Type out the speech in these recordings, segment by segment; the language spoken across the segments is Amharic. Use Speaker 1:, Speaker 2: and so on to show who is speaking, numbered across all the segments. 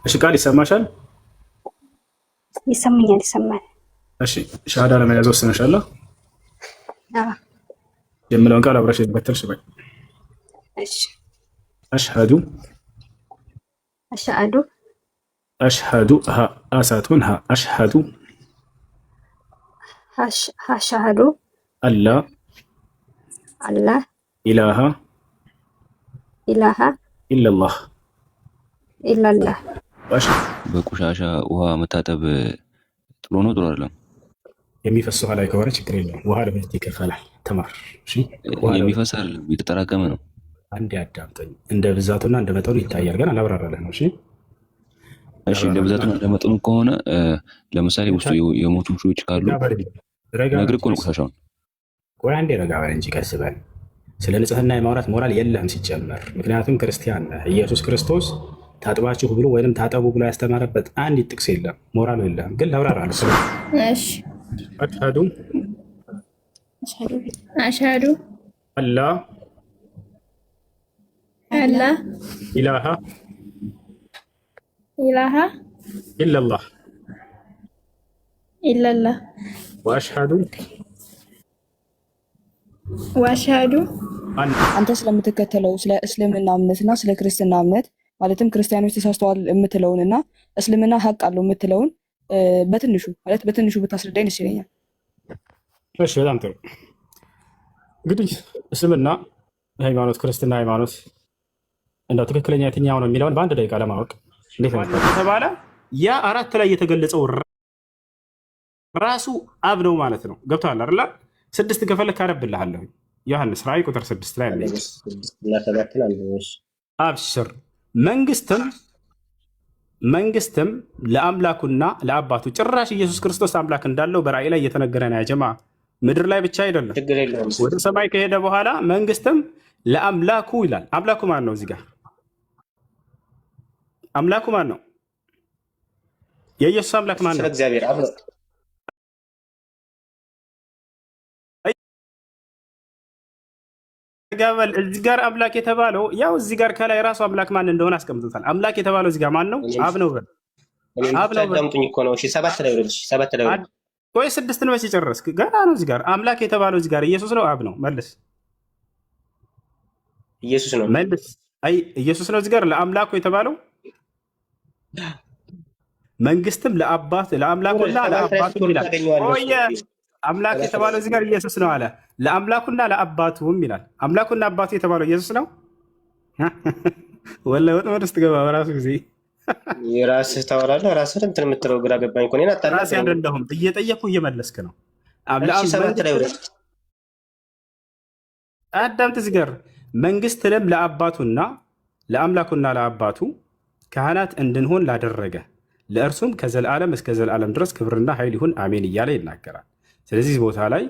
Speaker 1: እሺ ቃል ይሰማሻል?
Speaker 2: ይሰማኛል ይሰማል።
Speaker 1: እሺ ሻሃዳ ለመያዝ ወስነሻል? የምለውን ቃል አብረሽ በተልሽ በይ።
Speaker 2: እሺ
Speaker 1: አሽሀዱ
Speaker 2: አሽሀዱ
Speaker 1: አሽሀዱ አሳቱን አሽሀዱ
Speaker 2: አሽሀዱ
Speaker 1: አላ
Speaker 2: አላ
Speaker 1: ኢላሃ ኢለላህ
Speaker 2: ኢላላህ።
Speaker 3: በቆሻሻ ውሃ መታጠብ ጥሩ ነው ጥሩ አይደለም?
Speaker 1: የሚፈስ ውሃ ላይ ከሆነ ችግር የለውም። ውሃ ለሁለት ይከፈላል። ተማር።
Speaker 3: የሚፈስ አይደለም የተጠራቀመ ነው።
Speaker 1: አንዴ አዳምጠኝ። እንደ ብዛቱና እንደ መጠኑ ይታያል። ግን አላብራራለህ ነው።
Speaker 3: እሺ እንደ ብዛቱና እንደ መጠኑ ከሆነ ለምሳሌ ውስጡ የሞቱ ውሾች ካሉ ነግር እኮ ነው ቆሻሻውን።
Speaker 1: ቆይ አንዴ ረጋ በል እንጂ ቀስ በል። ስለ ንጽህና የማውራት ሞራል የለህም ሲጀመር። ምክንያቱም ክርስቲያን ነህ። ኢየሱስ ክርስቶስ ታጥባችሁ ብሎ ወይም ታጠቡ ብሎ ያስተማረበት አንድ ጥቅስ የለም። ሞራሉ የለህም። ግን ላብራራለህ።
Speaker 4: እሺ
Speaker 1: አሽሀዱ
Speaker 4: አሽሀዱ
Speaker 1: አላ ኢላሃ ኢለላህ ወአሽሀዱ
Speaker 5: አንተ ስለምትከተለው ስለ እስልምና እምነትና ስለ ክርስትና እምነት ማለትም ክርስቲያኖች ተሳስተዋል የምትለውንና እስልምና ሀቅ አለው የምትለውን በትንሹ ብታስረዳኝ ደስ ይለኛል።
Speaker 1: እሺ በጣም ጥሩ። እንግዲህ እስልምና ሃይማኖት፣ ክርስትና ሃይማኖት እንደው ትክክለኛ የትኛው ነው የሚለውን በአንድ ደቂቃ ለማወቅ እንዴት ነው ከተባለ ያ አራት ላይ የተገለጸው ራሱ አብ ነው ማለት ነው። ገብቶሃል አይደል? 6 ከፈለክ አነብልሃለሁ። ዮሐንስ ራእይ ቁጥር 6 ላይ አለ። አብሽር መንግስትም ለአምላኩና ለአባቱ። ጭራሽ ኢየሱስ ክርስቶስ አምላክ እንዳለው በራእይ ላይ እየተነገረ ነው። ያጀማ ምድር ላይ ብቻ አይደለም፣ ወደ ሰማይ ከሄደ በኋላ መንግስትም ለአምላኩ ይላል። አምላኩ ማን ነው? እዚህ ጋር አምላኩ ማን ነው? የኢየሱስ አምላክ ማን ነው?
Speaker 6: እግዚአብሔር አብ ነው።
Speaker 1: እዚህ ጋር አምላክ የተባለው ያው እዚህ ጋር ከላይ ራሱ አምላክ ማን እንደሆነ አስቀምጦታል። አምላክ የተባለው እዚህ ጋር ማን ነው? አብ ነው።
Speaker 6: አዳምጡኝ እኮ ነው። እሺ 7 ላይ ወርድሽ 7 ላይ ወርድ።
Speaker 1: ቆይ 6ን መቼ ጨረስክ? ገና ነው። እዚህ ጋር አምላክ የተባለው እዚህ ጋር ኢየሱስ ነው አብ ነው? መልስ።
Speaker 6: ኢየሱስ ነው።
Speaker 1: መልስ። አይ ኢየሱስ ነው እዚህ ጋር ለአምላኩ የተባለው። መንግስትም ለአምላኩና ለአባቱ ይላል። ቆየ አምላክ የተባለው እዚህ ጋር ኢየሱስ ነው አለ። ለአምላኩና ለአባቱም ይላል። አምላኩና አባቱ የተባለው ኢየሱስ ነው። ወላሂ ወጥመድ ውስጥ ገባ በራሱ ጊዜ።
Speaker 6: የራስህ ታወራለህ። ራስህ እንትን የምትለው ግራ ገባኝ እኮ እኔን አጣላ።
Speaker 1: ራሴ አይደለሁም እየጠየኩ እየመለስክ ነው። አዳምጥ። እዚህ ጋር መንግስትንም ለአባቱና ለአምላኩና ለአባቱ ካህናት እንድንሆን ላደረገ ለእርሱም ከዘላለም እስከ ዘላለም ድረስ ክብርና ኃይል ይሁን አሜን እያለ ይናገራል። ስለዚህ ቦታ ላይ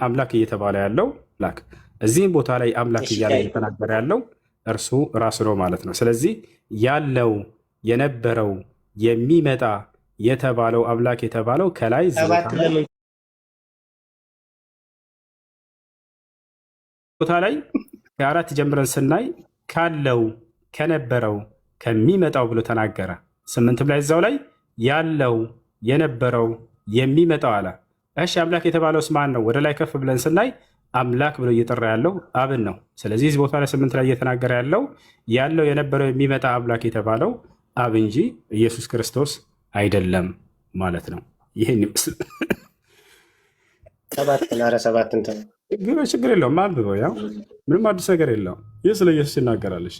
Speaker 1: አምላክ እየተባለ ያለው ላክ እዚህም ቦታ ላይ አምላክ እያለ እየተናገረ ያለው እርሱ ራሱ ነው ማለት ነው። ስለዚህ ያለው የነበረው የሚመጣ የተባለው አምላክ የተባለው ከላይ ቦታ ላይ ከ4 ጀምረን ስናይ ካለው ከነበረው ከሚመጣው ብሎ ተናገረ። 8ም ላይ እዛው ላይ ያለው የነበረው የሚመጣው አለ። እሺ አምላክ የተባለውስ ማን ነው? ወደ ላይ ከፍ ብለን ስናይ አምላክ ብሎ እየጠራ ያለው አብን ነው። ስለዚህ እዚህ ቦታ ላይ 8 ላይ እየተናገረ ያለው የነበረው የሚመጣ አምላክ የተባለው አብ እንጂ ኢየሱስ ክርስቶስ አይደለም ማለት ነው። ይህን ይመስል ችግር የለውም። አንብበው፣ ያው ምንም አዲስ ነገር የለውም። ይህ ስለ ኢየሱስ ይናገራለች።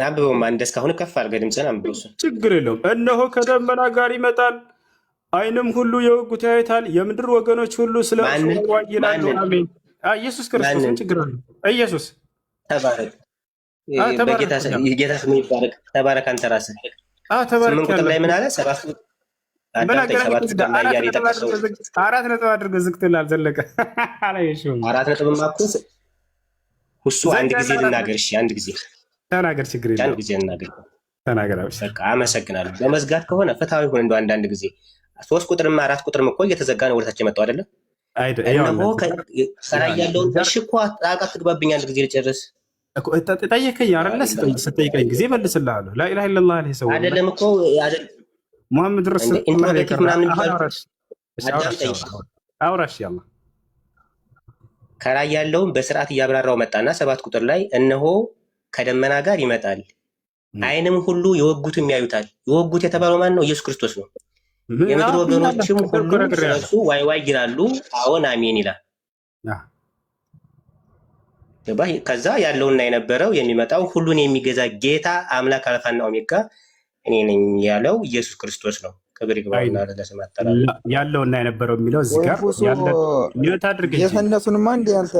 Speaker 6: አንብበውማ እንደ እስካሁን ከፍ አድርገህ ድምፅህን አንብበው።
Speaker 1: ችግር የለውም። እነሆ ከደመና ጋር ይመጣል፣ ዓይንም ሁሉ የወጉት ያዩታል፣ የምድር ወገኖች ሁሉ ስለ እርሱ ይዋይላሉ። አሜን። ኢየሱስ ክርስቶስ ችግር አለ። ኢየሱስ
Speaker 6: ተባረክ። ጌታ ስሙ ይባረክ። ተባረክ አንተ ራስህ። 8 ቁጥር ላይ ምን አለ? 7 ቁጥር ላይ ያሪ ተቀሰው
Speaker 1: 4 ነጥብ አድርገህ ዝግትላል ዘለቀ አላየሽውም?
Speaker 6: 4 ነጥብ ማኩስ ሁሱ አንድ ጊዜ ልናገር። እሺ አንድ ጊዜ
Speaker 1: ተናገር። ችግር የለውም።
Speaker 6: አንድ ጊዜ ልናገር።
Speaker 1: ተናገር።
Speaker 6: በቃ አመሰግናለሁ። በመዝጋት ከሆነ ፍትሃዊ ሆነ እንደው አንዳንድ ጊዜ 3 ቁጥርም 4 ቁጥርም እኮ እየተዘጋ ነው ወደታች የመጣው አይደለም? እነሆ ከላይ ያለውን እሺ እኮ ጣቃ ትግባብኝ። አንድ ጊዜ ልጨርስ።
Speaker 1: ጠየቀኝ አይደለ? ስጠይቀኝ ጊዜ መልስልሃለሁ። ላኢላሃ ኢለላህ አለይሂ ሰው
Speaker 6: አይደለም እኮ
Speaker 1: ሙሐመድ
Speaker 6: ኢንትሮጌቲቭ ምናምን
Speaker 1: አውራሽ ያላ
Speaker 6: ከላይ ያለውን በስርዓት እያብራራው መጣና 7 ቁጥር ላይ እነሆ ከደመና ጋር ይመጣል፣ ዓይንም ሁሉ የወጉትም ያዩታል። የወጉት የተባለው ማን ነው? ኢየሱስ ክርስቶስ ነው። የምድር ወገኖችም ሁሉ ስለሱ ዋይ ዋይ ይላሉ፣ አዎን አሜን ይላል። ከዛ ያለውና የነበረው የሚመጣው ሁሉን የሚገዛ ጌታ አምላክ አልፋና ኦሜጋ እኔ ነኝ ያለው ኢየሱስ ክርስቶስ ነው። ክብር ይግባውና ለስም አጠራር
Speaker 1: ያለውና የነበረው የሚለው እዚህ ጋር ያለ ሚወት አድርገኝ
Speaker 4: የፈነሱንማ እንደ አንተ።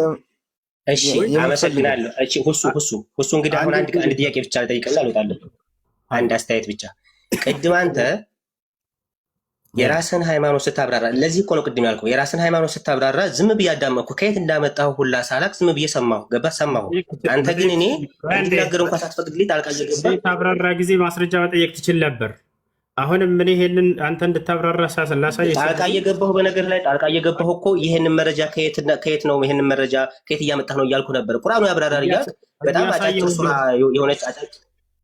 Speaker 6: እሺ አመሰግናለሁ። እሺ ሁሱ እንግዲህ አሁን አንድ ጥያቄ ብቻ ልጠይቅና ልወጣለሁ። አንድ አስተያየት ብቻ። ቅድም አንተ የራስን ሃይማኖት ስታብራራ፣ ለዚህ እኮ ነው ቅድም ያልኩህ። የራስን ሃይማኖት ስታብራራ ዝም ብዬ አዳመጥኩ። ከየት እንዳመጣሁ ሁላ ሳላቅ ዝም ብዬ ሰማሁ። ገባህ? ሰማሁ። አንተ ግን እኔ እንድናገር እንኳን ሳትፈቅድልኝ ጣልቃ እየገባህ
Speaker 1: ታብራራ ጊዜ ማስረጃ መጠየቅ ትችል ነበር። አሁንም ምን ይሄንን አንተ እንድታብራራ ላሳይ
Speaker 6: ጣልቃ እየገባሁ በነገር ላይ ጣልቃ እየገባሁ እኮ ይሄንን መረጃ ከየት ነው ይሄንን መረጃ ከየት እያመጣህ ነው እያልኩ ነበር። ቁርአኑ ያብራራል እያልክ በጣም አጫጭር ሱራ የሆነች አጫጭር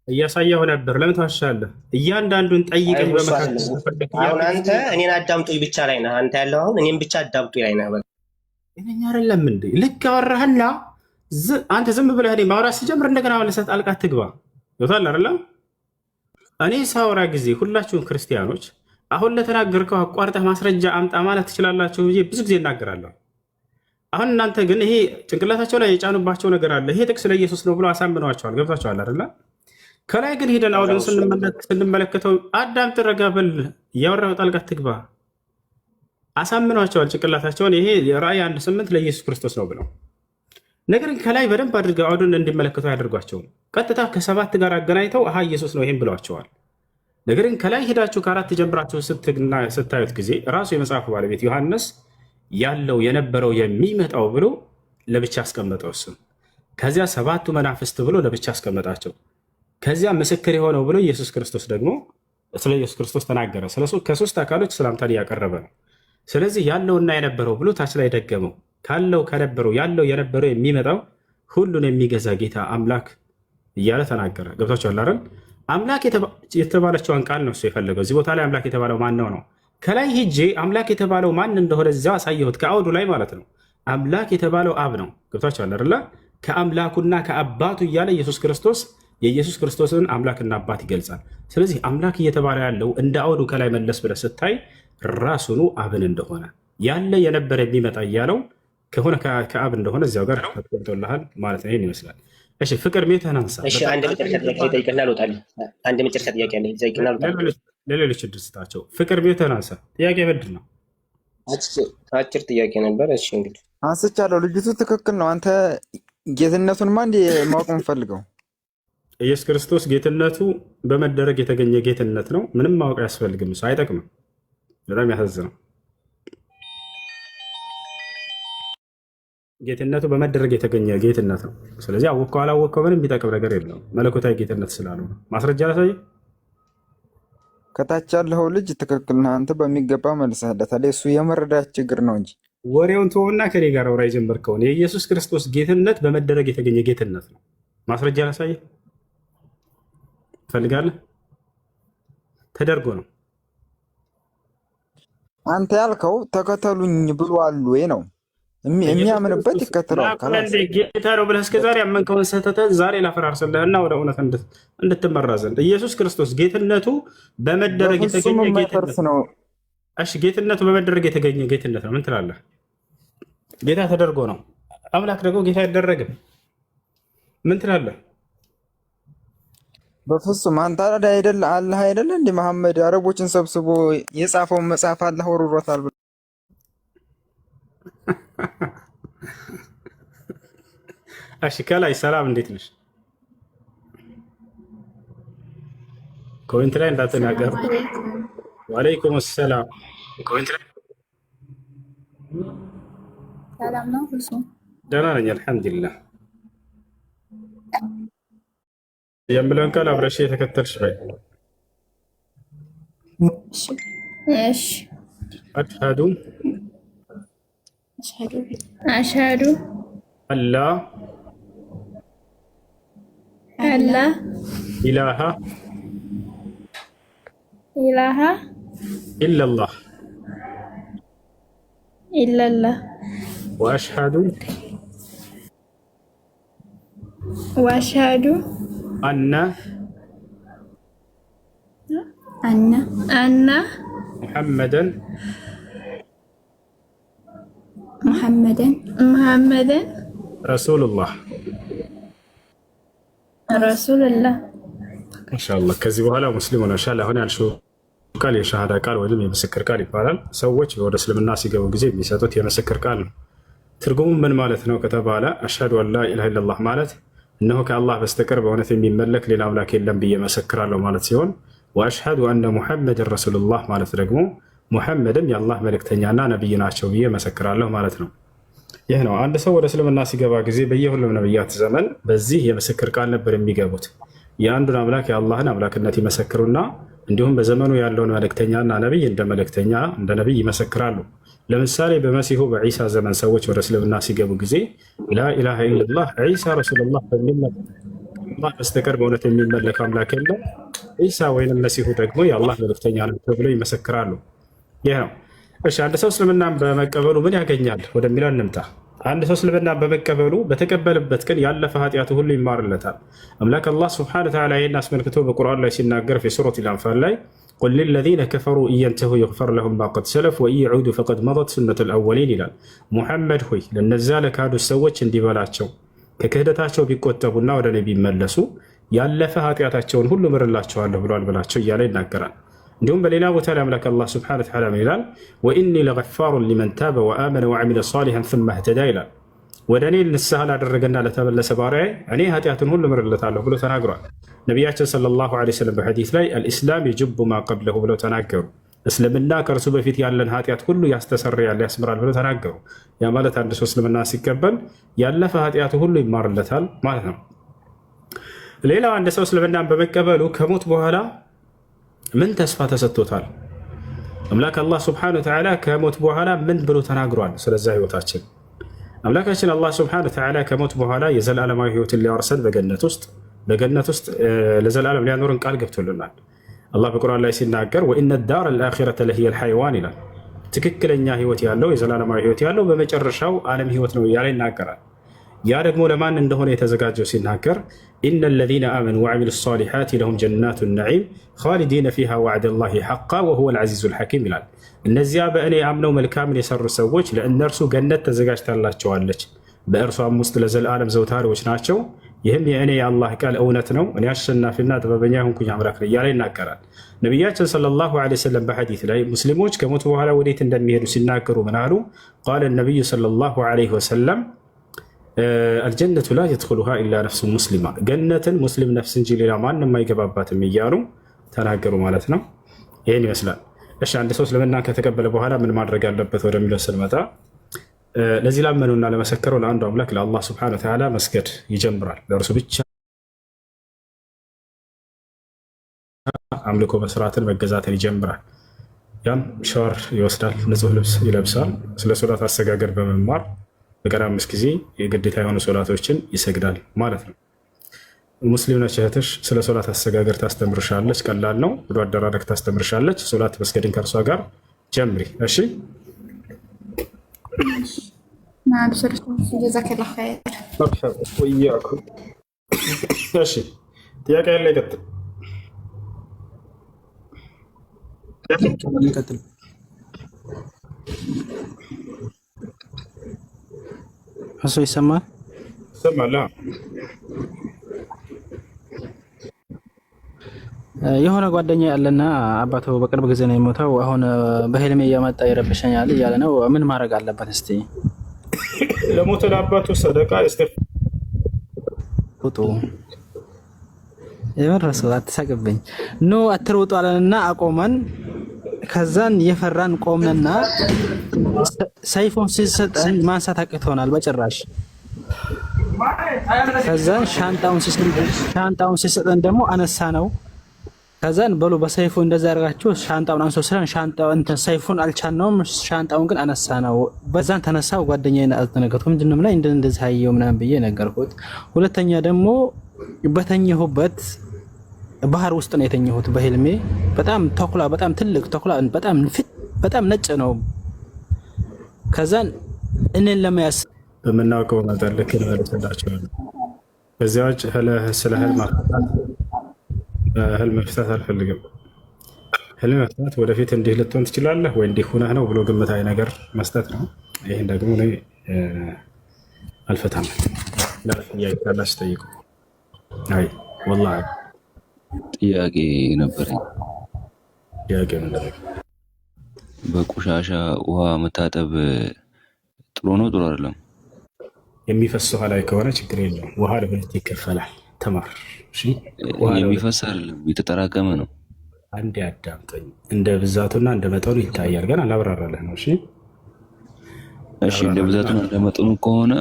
Speaker 1: እያሳየሁ ነበር። ለምን ተዋሻለህ? እያንዳንዱን ጠይቀኝ። በመካከል
Speaker 6: አሁን አንተ እኔን አዳምጡኝ ብቻ ላይ ነህ። አንተ ያለው አሁን እኔም ብቻ አዳምጡኝ ላይ ነህ።
Speaker 1: እኔኛ አይደለም እንዴ? ልክ አወራህና አንተ ዝም ብለህ እኔ ማውራት ሲጀምር እንደገና መለሰህ ጣልቃ ትግባ። ይወታል አይደለም? እኔ ሳወራ ጊዜ ሁላችሁም ክርስቲያኖች አሁን ለተናገርከው አቋርጠህ ማስረጃ አምጣ ማለት ትችላላችሁ ብዬ ብዙ ጊዜ እናገራለሁ። አሁን እናንተ ግን ይሄ ጭንቅላታቸው ላይ የጫኑባቸው ነገር አለ። ይሄ ጥቅስ ለኢየሱስ ነው ብሎ አሳምነዋቸዋል። ገብቷቸዋል አይደለ? ከላይ ግን ሄደን አውዱን ስንመለከተው አዳም ረጋ በል፣ እያወራህ ጣልቃ ትግባ። አሳምነዋቸዋል ጭንቅላታቸውን። ይሄ ራእይ 1:8 ለኢየሱስ ክርስቶስ ነው ብለው ነገር ግን ከላይ በደንብ አድርገው አውዱን እንዲመለከቱ ያደርጓቸው። ቀጥታ ከ7 ጋር አገናኝተው አሃ ኢየሱስ ነው ይሄን ብለዋቸዋል። ነገር ግን ከላይ ሄዳችሁ ከ4 ጀምራችሁ ስታዩት ጊዜ ራሱ የመጽሐፉ ባለቤት ዮሐንስ ያለው የነበረው የሚመጣው ብሎ ለብቻ አስቀመጠው እሱን። ከዚያ 7ቱ መናፍስት ብሎ ለብቻ አስቀመጣቸው። ከዚያ ምስክር የሆነው ብሎ ኢየሱስ ክርስቶስ ደግሞ ስለ ኢየሱስ ክርስቶስ ተናገረ። ከ3 አካሎች ሰላምታን እያቀረበ ነው። ስለዚህ ያለውና የነበረው ብሎ ታች ላይ ደገመው። ካለው ከነበረው ያለው የነበረው የሚመጣው ሁሉን የሚገዛ ጌታ አምላክ እያለ ተናገረ። ገብታችኋል አይደል? አምላክ የተባለችውን ቃል ነው እሱ የፈለገው። እዚህ ቦታ ላይ አምላክ የተባለው ማን ነው? ከላይ ሂጄ አምላክ የተባለው ማን እንደሆነ እዚያው አሳየሁት፣ ከአውዱ ላይ ማለት ነው። አምላክ የተባለው አብ ነው። ገብታችኋል አይደል? ከአምላኩና ከአባቱ እያለ ኢየሱስ ክርስቶስ የኢየሱስ ክርስቶስን አምላክና አባት ይገልጻል። ስለዚህ አምላክ እየተባለ ያለው እንደ አውዱ ከላይ መለስ ብለህ ስታይ ራሱኑ አብን እንደሆነ ያለ የነበረ የሚመጣ እያለው ከሆነ ከአብ እንደሆነ እዚያው ጋር ተቀምጦልሃል ማለት ነው። ይህን ይመስላል። እሺ ፍቅር ሜትህን አንሳ።
Speaker 6: አንድ መጨረሻ ጥያቄ ጠይቅና ልወጣለሁ። አንድ መጨረሻ ጥያቄ አለ ጠይቅና ልወጣለሁ።
Speaker 1: ለሌሎች እድል ስጣቸው። ፍቅር ሜትህን አንሳ። ጥያቄ ምንድን ነው?
Speaker 6: አጭር ጥያቄ ነበር። እሺ እንግዲህ
Speaker 4: አንስቻለሁ። ልጅቱ ትክክል ነው። አንተ ጌትነቱንማ እንዲ ማወቅ የምፈልገው
Speaker 1: ኢየሱስ ክርስቶስ ጌትነቱ በመደረግ የተገኘ ጌትነት ነው። ምንም ማወቅ አያስፈልግም። እሱ አይጠቅምም። በጣም ያሳዝነው። ጌትነቱ በመደረግ የተገኘ ጌትነት ነው። ስለዚህ አወቀው አላወቀው ምንም የሚጠቅም ነገር የለውም። መለኮታዊ ጌትነት ስላሉ ነው። ማስረጃ ላሳይ።
Speaker 4: ከታች ያለው ልጅ ትክክል ነህ። አንተ በሚገባ መልሰህለታል። እሱ የመረዳት ችግር ነው እንጂ
Speaker 1: ወሬውን ተወውና ከኔ ጋር አውራ። የጀመርከውን የኢየሱስ ክርስቶስ ጌትነት በመደረግ የተገኘ ጌትነት ነው። ማስረጃ ላሳይ ትፈልጋለህ? ተደርጎ ነው።
Speaker 4: አንተ ያልከው ተከተሉኝ ብሏል ወይ ነው የሚያምንበት ይከተለዋል።
Speaker 1: ጌታ ነው ብለህ እስከዛሬ ያመንከውን ስህተትህን ዛሬ ላፈራርስልህና ወደ እውነት እንድትመራ ዘንድ ኢየሱስ ክርስቶስ ጌትነቱ በመደረግ የተገኘ ጌትነት ነው። እሺ ጌትነቱ በመደረግ የተገኘ ጌትነት ነው። ምን ትላለህ? ጌታ ተደርጎ ነው። አምላክ ደግሞ ጌታ አይደረግም። ምን ትላለህ?
Speaker 4: በፍጹም አንተ አይደለ አላህ አይደለ እንደ መሐመድ አረቦችን ሰብስቦ የጻፈውን መጽሐፍ አላህ ወርሮታል ብሎ
Speaker 1: እሺ ከላይ ሰላም እንዴት ነሽ? ኮሜንት ላይ እንዳትናገር። ወአለይኩም ሰላም። ኮሜንት ላይ
Speaker 7: ሰላም ነው ሁሱ?
Speaker 1: ደህና ነኝ አልሐምዱሊላህ። የምለውን ቃል አብረሽ የተከተልሽ በይ።
Speaker 7: እሺ
Speaker 1: አሽሀዱ
Speaker 7: አሽሀዱ
Speaker 1: አላ
Speaker 7: الله
Speaker 1: إله
Speaker 7: إله
Speaker 1: إلا الله
Speaker 7: إلا الله
Speaker 1: وأشهد
Speaker 7: وأشهد
Speaker 1: أن
Speaker 7: أن
Speaker 1: محمدا
Speaker 7: محمدا
Speaker 1: رسول الله
Speaker 7: رسول الله
Speaker 1: إن شاء الله ከዚህ በኋላ ሙስሊም ሆነ ሻላ አሁን ያልሽው ቃል የሻሃዳ ቃል ወይም የምስክር ቃል ይባላል። ሰዎች ወደ እስልምና ሲገቡ ጊዜ የሚሰጡት የምስክር ቃል ነው። ትርጉሙ ምን ማለት ነው ከተባለ አሽሀዱ አን ላ ኢላሃ ኢለላህ ማለት እነሆ ከአላህ በስተቀር በእውነት የሚመለክ ሌላ አምላክ የለም ብዬ መሰክራለሁ ማለት ሲሆን ወአሽሀዱ አነ ሙሐመድን ረሱሉላህ ማለት ደግሞ ሙሐመድም የአላህ መልእክተኛና ነቢይ ናቸው ብዬ መሰክራለሁ ማለት ነው። ይህ ነው አንድ ሰው ወደ እስልምና ሲገባ ጊዜ በየሁሉም ነቢያት ዘመን በዚህ የምስክር ቃል ነበር የሚገቡት። የአንዱን አምላክ የአላህን አምላክነት ይመሰክሩና እንዲሁም በዘመኑ ያለውን መልእክተኛና ነቢይ እንደ መልእክተኛ እንደ ነቢይ ይመሰክራሉ። ለምሳሌ በመሲሁ በዒሳ ዘመን ሰዎች ወደ እስልምና ሲገቡ ጊዜ ላኢላሃ ኢለላህ ዒሳ ረሱሉላህ በሚል አላህ በስተቀር በእውነት የሚመለክ አምላክ የለም፣ ዒሳ ወይንም መሲሁ ደግሞ የአላህ መልእክተኛ ነው ተብሎ ይመሰክራሉ። ይህ ነው። እሺ አንድ ሰው እስልምናን በመቀበሉ ምን ያገኛል ወደሚለው እንምጣ። አንድ ሰው እስልምናን በመቀበሉ በተቀበልበት ቀን ያለፈ ኃጢአቱ ሁሉ ይማርለታል። አምላክ አላህ ሱብሓነሁ ወተዓላ ይህን አስመልክቶ በቁርአን ላይ ሲናገር ሱረቱል አንፋል ላይ ቁል ሊለዚነ ከፈሩ ኢየንተሁ ይግፈር ለሁም ማ ቀድ ሰለፍ ወኢየዑዱ ፈቀድ መደት ሱነቱል አወሊን ይላል። ሙሐመድ ሆይ ለነዚያ ለካዱት ሰዎች እንዲበላቸው ከክህደታቸው ቢቆጠቡና ወደ እኔ ቢመለሱ ያለፈ ኃጢአታቸውን ሁሉ ምርላቸዋለሁ ብሏል ብላቸው እያለ ይናገራል። እንዲሁም በሌላ ቦታ ላይ አምላክ አላህ ሱብሓነሁ ወተዓላ ምን ይላል? ወኢኒ ለገፋሩን ሊመን ታበ ወአመነ ወዐሚለ ሷሊሐን ሱመ እህተዳ ይላል። ወደ እኔ ንስሐ ላደረገና ለተመለሰ ባሪያዬ እኔ ኃጢአቱን ሁሉ ምርለታለሁ ብሎ ተናግሯል። ነቢያችን ሰለላሁ ዐለይሂ ወሰለም በሐዲስ ላይ አልኢስላም የጅቡ ማ ቀብለሁ ብለው ተናገሩ። እስልምና ከእርሱ በፊት ያለን ኃጢአት ሁሉ ያስተሰርያል ያስምራል ብለው ተናገሩ። ያ ማለት አንድ ሰው እስልምና ሲቀበል ያለፈ ኃጢአቱ ሁሉ ይማርለታል ማለት ነው። ሌላው አንድ ሰው እስልምናን በመቀበሉ ከሞት በኋላ ምን ተስፋ ተሰጥቶታል? አምላክ አላህ ሱብሓነሁ ወተዓላ ከሞት በኋላ ምን ብሎ ተናግሯል? ስለዛ ህይወታችን አምላካችን አላህ ሱብሓነሁ ወተዓላ ከሞት በኋላ የዘላለማዊ ህይወትን ሊያወርሰን በገነት ውስጥ ለዘላለም ሊያኖርን ቃል ገብቶልናል። አላህ በቁርአን ላይ ሲናገር ወኢነ ዳር አልአኺረተ ለሂየል ሐይዋን ይላል። ትክክለኛ ህይወት ያለው የዘላለማዊ ህይወት ያለው በመጨረሻው ዓለም ህይወት ነው እያለ ይናገራል። ያ ደግሞ ለማን እንደሆነ የተዘጋጀው ሲናገር ኢነ ለዚነ አመኑ ወዐሚሉ ሷሊሓት ለሁም ጀናቱ ነዒም ኻሊዲነ ፊሃ ወዐደላሂ ሐቃ ወሁወል ዐዚዙል ሐኪም ይላል። እነዚያ በእኔ አምነው መልካምን የሰሩ ሰዎች ለእነርሱ ገነት ተዘጋጅታላቸዋለች፣ በእርሷም ውስጥ ለዘላለም ዘውታሪዎች ናቸው። ይህም የእኔ የአላህ ቃል እውነት ነው፣ እኔ አሸናፊና ጥበበኛ የሆንኩኝ አምላክ ነኝ እያለ ይናገራል። ነቢያችን ሰለላሁ ዐለይሂ ወሰለም በሐዲስ ላይ ሙስሊሞች ከሞት በኋላ ወዴት እንደሚሄዱ ሲናገሩ ምን አሉ? ቃለ ነቢዩ ሰለላሁ ዐለይሂ ወሰለም አልጀነቱ ላ የድኹሉሃ ኢላ ነፍሱ ሙስሊማ፣ ገነትን ሙስሊም ነፍስ እንጂ ሌላ ማንም አይገባባትም እያሉ ተናገሩ ማለት ነው። ይህን ይመስላል። እሺ አንድ ሰው እስልምናን ከተቀበለ በኋላ ምን ማድረግ አለበት ወደሚለው ስንመጣ ለዚህ ላመኑና ለመሰከረው ለአንዱ አምላክ ለአላህ ሱብሓነሁ ወተዓላ መስገድ ይጀምራል። ለእርሱ ብቻ አምልኮ መስራትን መገዛትን ይጀምራል። ያም ሻወር ይወስዳል፣ ንጹህ ልብስ ይለብሳል። ስለ ሶላት አሰጋገድ በመማር በቀን 5 ጊዜ የግዴታ የሆኑ ሶላቶችን ይሰግዳል ማለት ነው። ሙስሊም ነች እህትሽ፣ ስለ ሶላት አሰጋገድ ታስተምርሻለች። ቀላል ነው። ወደ አደራረግ ታስተምርሻለች። ሶላት መስገድን ከእርሷ ጋር ጀምሪ። እሺ
Speaker 7: ጀዛከላሁ ኸይር።
Speaker 1: ወኢያኩም። እሺ ጥያቄ ያለ ይቀጥል።
Speaker 8: እሱ ይሰማል?
Speaker 1: ይሰማል።
Speaker 8: የሆነ ጓደኛ ያለና አባቱ በቅርብ ጊዜ ነው የሞተው። አሁን በህልሜ እያመጣ ይረብሸኛል እያለ ነው። ምን ማድረግ አለበት? እስቲ
Speaker 1: ለሞተ ለአባቱ ሰደቃ
Speaker 8: ውጡ። የመረሱ አትሳቅብኝ። ኖ አትሮጡ አለንና አቆመን። ከዛን የፈራን ቆምንና ሰይፉን ሲሰጠን ማንሳት አቅቶናል በጭራሽ። ከዛን ሻንጣውን ሲሰጠን ደግሞ አነሳ ነው። ከዛን በሉ በሰይፉ እንደዛ ያደርጋችሁ ሻንጣውን አንሶ ስለን ሰይፉን አልቻልነውም፣ ሻንጣውን ግን አነሳ ነው። በዛን ተነሳው ጓደኛዬን አልተነገርኩም። ምንድነው ላይ እንደዚህ አየው ምናምን ብዬ ነገርኩት። ሁለተኛ ደግሞ በተኘሁበት ባህር ውስጥ ነው የተኘሁት በህልሜ። በጣም ተኩላ፣ በጣም ትልቅ ተኩላ፣ በጣም ነጭ ነው። ከዛን እኔን ለመያዝ
Speaker 1: በምናውቀው መጠን ልክ እንመልስላቸዋለን። በዚያ ውጭ ስለ ህልም መፍታት አልፈልግም። ህልም መፍታት ወደፊት እንዲህ ልትሆን ትችላለህ ወይ እንዲህ ሁነህ ነው ብሎ ግምታዊ ነገር መስጠት ነው። ይህን ደግሞ እኔ አልፈታም። ጥያቄ ጠይቁ። አይ ወላሂ
Speaker 3: ጥያቄ ነበረኝ።
Speaker 1: ጥያቄ ነው።
Speaker 3: በቆሻሻ ውሃ መታጠብ ጥሩ ነው ጥሩ አይደለም?
Speaker 1: የሚፈስ ውሃ ላይ ከሆነ ችግር የለውም። ውሃ ለሁለት ይከፈላል። ተማር።
Speaker 3: የሚፈስ አይደለም የተጠራቀመ ነው።
Speaker 1: አንዴ አዳምጠኝ። እንደ ብዛቱና እንደ መጠኑ ይታያል። ገና አላብራራለህ ነው።
Speaker 3: እሺ እንደ ብዛቱና እንደ መጠኑ ከሆነ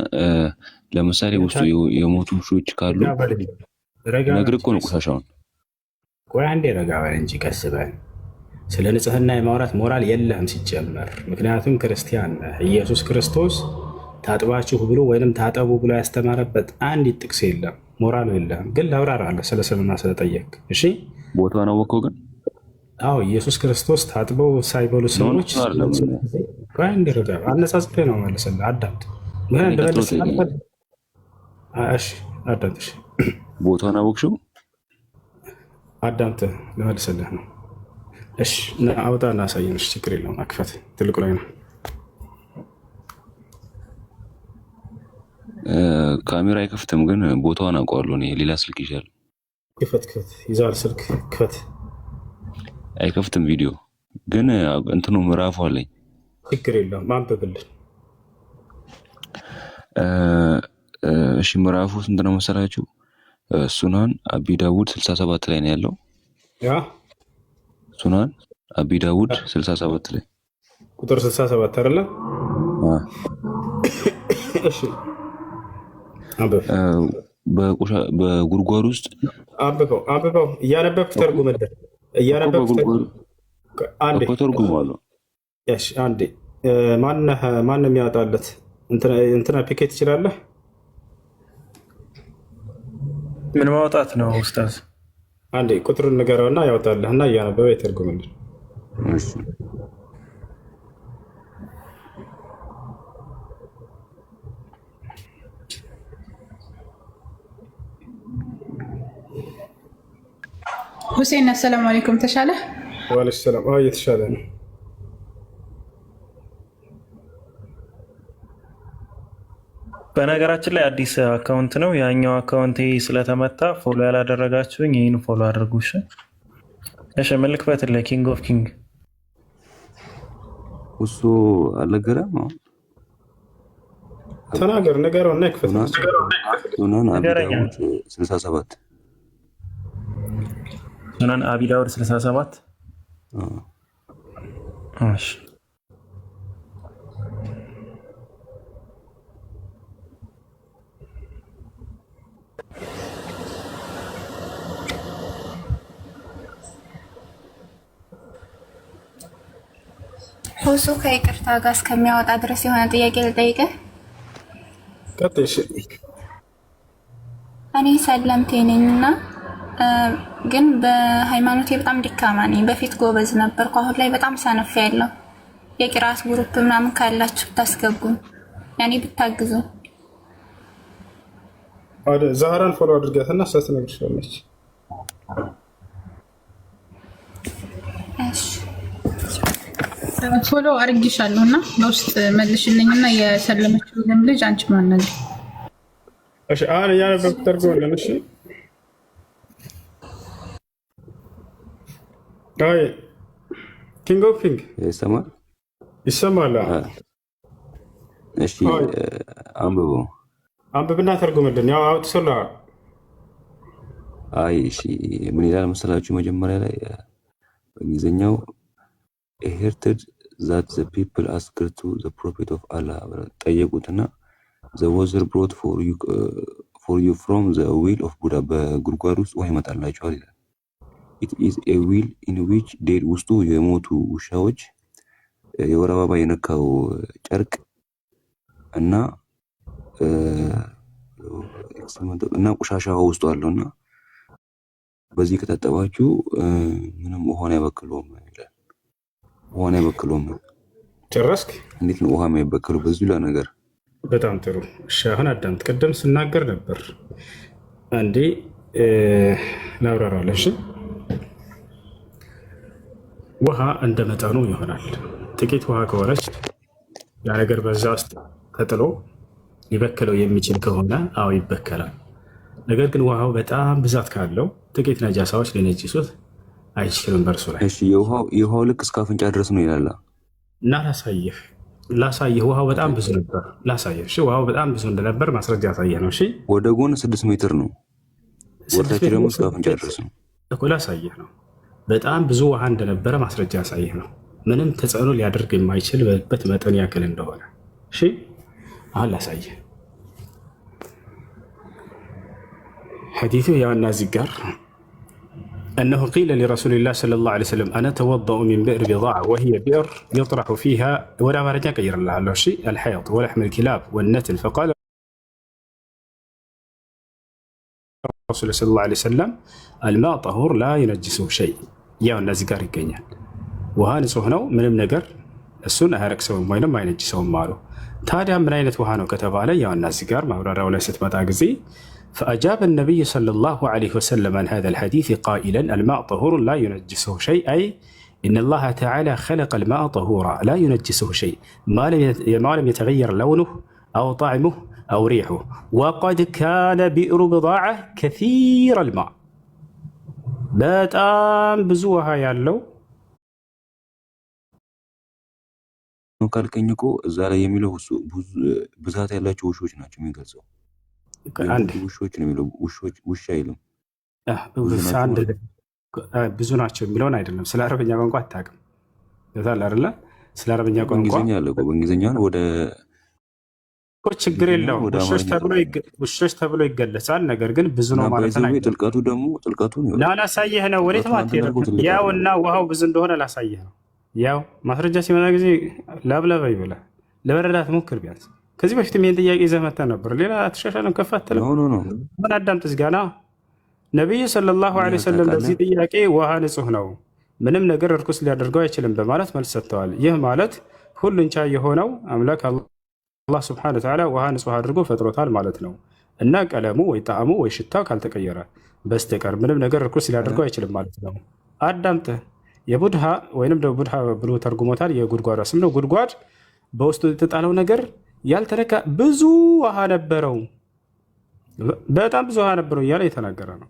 Speaker 3: ለምሳሌ ውስጡ የሞቱ ውሾች ካሉ ነግር እኮ ነው ቆሻሻውን።
Speaker 1: ቆይ አንዴ ረጋ በል እንጂ ቀስ በል። ስለ ንጽህና የማውራት ሞራል የለህም ሲጀመር። ምክንያቱም ክርስቲያን ነህ። ኢየሱስ ክርስቶስ ታጥባችሁ ብሎ ወይንም ታጠቡ ብሎ ያስተማረበት አንዲት ጥቅስ የለም። ሞራሉ የለህም። ግን ላብራራለህ ስለ ስምና ስለጠየቅ። እሺ
Speaker 3: ቦታውን አወቀው ግን?
Speaker 1: አዎ ኢየሱስ ክርስቶስ ታጥበው ሳይበሉ ሰዎች እንዲረዳ አነጻጽሬ ነው መልስልህ። አዳምጥ። አዳምጥ።
Speaker 3: ቦታውን አወቅሽው?
Speaker 1: አዳምጥ ልመልስልህ ነው። እሺ አውጣ እና አሳየን። ችግር የለውም። አክፈት። ትልቁ ላይ ነው።
Speaker 3: ካሜራ አይከፍትም ግን ቦታውን አውቀዋለሁ እኔ። ሌላ ስልክ ይዣለሁ።
Speaker 1: ክፈት። ይዘዋል ስልክ ክፈት።
Speaker 3: አይከፍትም ቪዲዮ ግን እንትኑ ምዕራፉ አለኝ።
Speaker 1: ችግር የለውም። አንብብልን።
Speaker 3: እሺ ምዕራፉ ስንት ነው መሰላችሁ? ሱናን አቢ ዳውድ 67 ላይ ነው ያለው። ሱናን አቢ ዳውድ 67 ላይ
Speaker 1: ቁጥር 67 አይደለ? እሺ
Speaker 3: በጉድጓድ ውስጥ
Speaker 1: አንብበው። እያነበብክ ተርጉምልን።
Speaker 3: ተርጉማለሁ።
Speaker 1: አንዴ ማን የሚያወጣለት? እንትና ፒኬት ትችላለህ?
Speaker 9: ምን ማውጣት ነው ኡስታዝ?
Speaker 1: አንዴ ቁጥሩን ንገረውና ያወጣልህ እና እያነበበ ይተርጉምልን።
Speaker 7: ሁሴን አሰላሙ አለይኩም። ተሻለ?
Speaker 1: ወአለይኩም ሰላም። እየተሻለ ነው።
Speaker 9: በነገራችን ላይ አዲስ አካውንት ነው ያኛው አካውንት ስለተመታ ፎሎ ያላደረጋችሁኝ ይህን ፎሎ አድርጉ። እሺ መልክበት ለኪንግ ኦፍ ኪንግ
Speaker 3: እሱ አልነገረም።
Speaker 1: ተናገር፣ ንገረው እና ይክፈት።
Speaker 3: ሱናን አቢ ዳውድ 67
Speaker 9: ሱናን አቢ ዳውድ 67 እሺ
Speaker 7: ሁሱ ከይቅርታ ጋር እስከሚያወጣ ድረስ የሆነ ጥያቄ ልጠይቅህ። እኔ ሰለምቴ ነኝ እና ግን በሃይማኖቴ በጣም ደካማ ነኝ። በፊት ጎበዝ ነበርኩ፣ አሁን ላይ በጣም ሰነፍ ያለው። የቂራት ግሩፕ ምናምን ካላችሁ ብታስገቡን፣ ያኔ ብታግዙ።
Speaker 1: ዛህራን ፎሎ አድርጋትና ስትነግርሻለች።
Speaker 7: እሺ ፎሎ አድርጊሻለሁ እና በውስጥ መልሽልኝ እና የሰለመችውን ልጅ አንቺ ማነው?
Speaker 1: እሺ አሁን እያነበብኩ ተርጉምልን። እሺ አይ ኪንግ ኦፍ ኪንግ ይሰማል?
Speaker 3: እሺ አንብብና
Speaker 1: ተርጉምልን። ያው አውጥቶልሃል።
Speaker 3: አይ እሺ ምን ይላል መሰላችሁ? መጀመሪያ ላይ በእንግሊዝኛው I heard that the people asked to the prophet of Allah ጠየቁትና the water brought for you from the well of Buddha በጉድጓድ ውስጥ ውሃ ይመጣላችኋል ይላል። It is a well in which dead ውስጡ የሞቱ ውሻዎች የወር አበባ የነካው ጨርቅ እና እና ቆሻሻ ውስጡ አለው እና በዚህ ከታጠባችሁ ምንም ውሃን አይበክለውም ይላል። ውሃን አይበክለውም።
Speaker 1: ጨረስክ?
Speaker 3: እንዴት ነው ውሃ የማይበክለው? በዚህ ላ ነገር
Speaker 1: በጣም ጥሩ። እሺ አሁን አዳምጥ። ቅድም ስናገር ነበር አንዴ ላብራራለሽ። ውሃ እንደ መጠኑ ይሆናል። ጥቂት ውሃ ከሆነች ያ ነገር በዛ ውስጥ ተጥሎ ሊበክለው የሚችል ከሆነ አዎ ይበከላል። ነገር ግን ውሃው በጣም ብዛት ካለው ጥቂት ነጃሳዎች ሊነጅሱት አይችልም በእርሱ ላይ።
Speaker 3: እሺ የውሃው ልክ እስከ አፍንጫ ድረስ ነው ይላል
Speaker 1: እና ላሳየህ ውሃው በጣም ብዙ ነበር። ላሳየህ። እሺ ውሃው በጣም ብዙ እንደነበር ማስረጃ ያሳየህ ነው። እሺ
Speaker 3: ወደ ጎን 6 ሜትር ነው፣ ወደታች ደግሞ እስከ አፍንጫ ድረስ ነው
Speaker 1: እኮ። ላሳየህ ነው በጣም ብዙ ውሃ እንደነበረ ማስረጃ ያሳየህ ነው። ምንም ተጽዕኖ ሊያደርግ የማይችልበት መጠን ያክል እንደሆነ። እሺ አሁን ላሳየህ። ሐዲሱ ያውና እዚህ ጋር أنه قيل لرسول الله صلى الله عليه وسلم أنا أتوضأ من بئر بضاعة وهي بئر يطرح فيها ولا مرجع غير الله له شيء الحيض ولحم الكلاب والنتن فقال الرسول صلى الله عليه وسلم الماء طهور لا ينجسه شيء يا الناس قال يقينيان وهاني صهنو من النجر السنة هرك سوى ما ينجسهم ماله تاري من أين وهانو كتب علي يا الناس قال ما ورا ولا ست متاجزي فأجاب النبي صلى الله عليه وسلم عن هذا الحديث قائلا الماء طهور لا ينجسه شيء أي إن الله تعالى خلق الماء طهورا لا ينجسه شيء ما لم يتغير لونه أو طعمه أو ريحه وقد كان بئر بضاعة كثير الماء بتام بزوها يالو
Speaker 3: ካልከኝ እኮ እዛ ላይ የሚለው ብዛት ያላቸው ውሾች ናቸው የሚገልጸው። አንድ ውሾች ነው የሚለው ውሻ አይልም።
Speaker 1: ብዙ ናቸው የሚለውን አይደለም። ስለ አረበኛ ቋንቋ አታውቅም ይታል አይደለ? ስለ አረበኛ ቋንቋ
Speaker 3: እንግሊዝኛ አለ እኮ በእንግሊዝኛ ነው። ወደ
Speaker 1: ችግር የለውም ውሾች ተብሎ ይገለጻል። ነገር ግን ብዙ ነው ማለት ነው።
Speaker 3: ጥልቀቱ ነው
Speaker 1: ላሳየህ ነው። ወዴት ማትሄድ ያው እና ውሃው ብዙ እንደሆነ ላሳየህ ነው። ያው ማስረጃ ሲመጣ ጊዜ ላብለበ ይብላል። ለመረዳት ሞክር ቢያንስ። ከዚህ በፊትም ይህን ጥያቄ ይዘህ መተህ ነበር። ሌላ ተሻሻለም ከፍ አትልም። ምን አዳምጥ እዚህ ጋር ነቢዩ ሰለላሁ ዐለይሂ ወሰለም በዚህ ጥያቄ ውሃ ንጹህ ነው፣ ምንም ነገር እርኩስ ሊያደርገው አይችልም በማለት መልስ ሰጥተዋል። ይህ ማለት ሁሉን ቻይ የሆነው አምላክ አላህ ሱብሓነሁ ወተዓላ ውሃ ንጹህ አድርጎ ፈጥሮታል ማለት ነው እና ቀለሙ ወይ ጣዕሙ ወይ ሽታው ካልተቀየረ በስተቀር ምንም ነገር እርኩስ ሊያደርገው አይችልም ማለት ነው። አዳምጥ። የቡድሃ ወይንም ደግሞ ቡድሃ ብሎ ተርጉሞታል። የጉድጓዷ ስም ነው። ጉድጓድ በውስጡ የተጣለው ነገር ያልተነካ ብዙ ውሃ ነበረው፣ በጣም ብዙ ውሃ ነበረው እያለ የተናገረ ነው።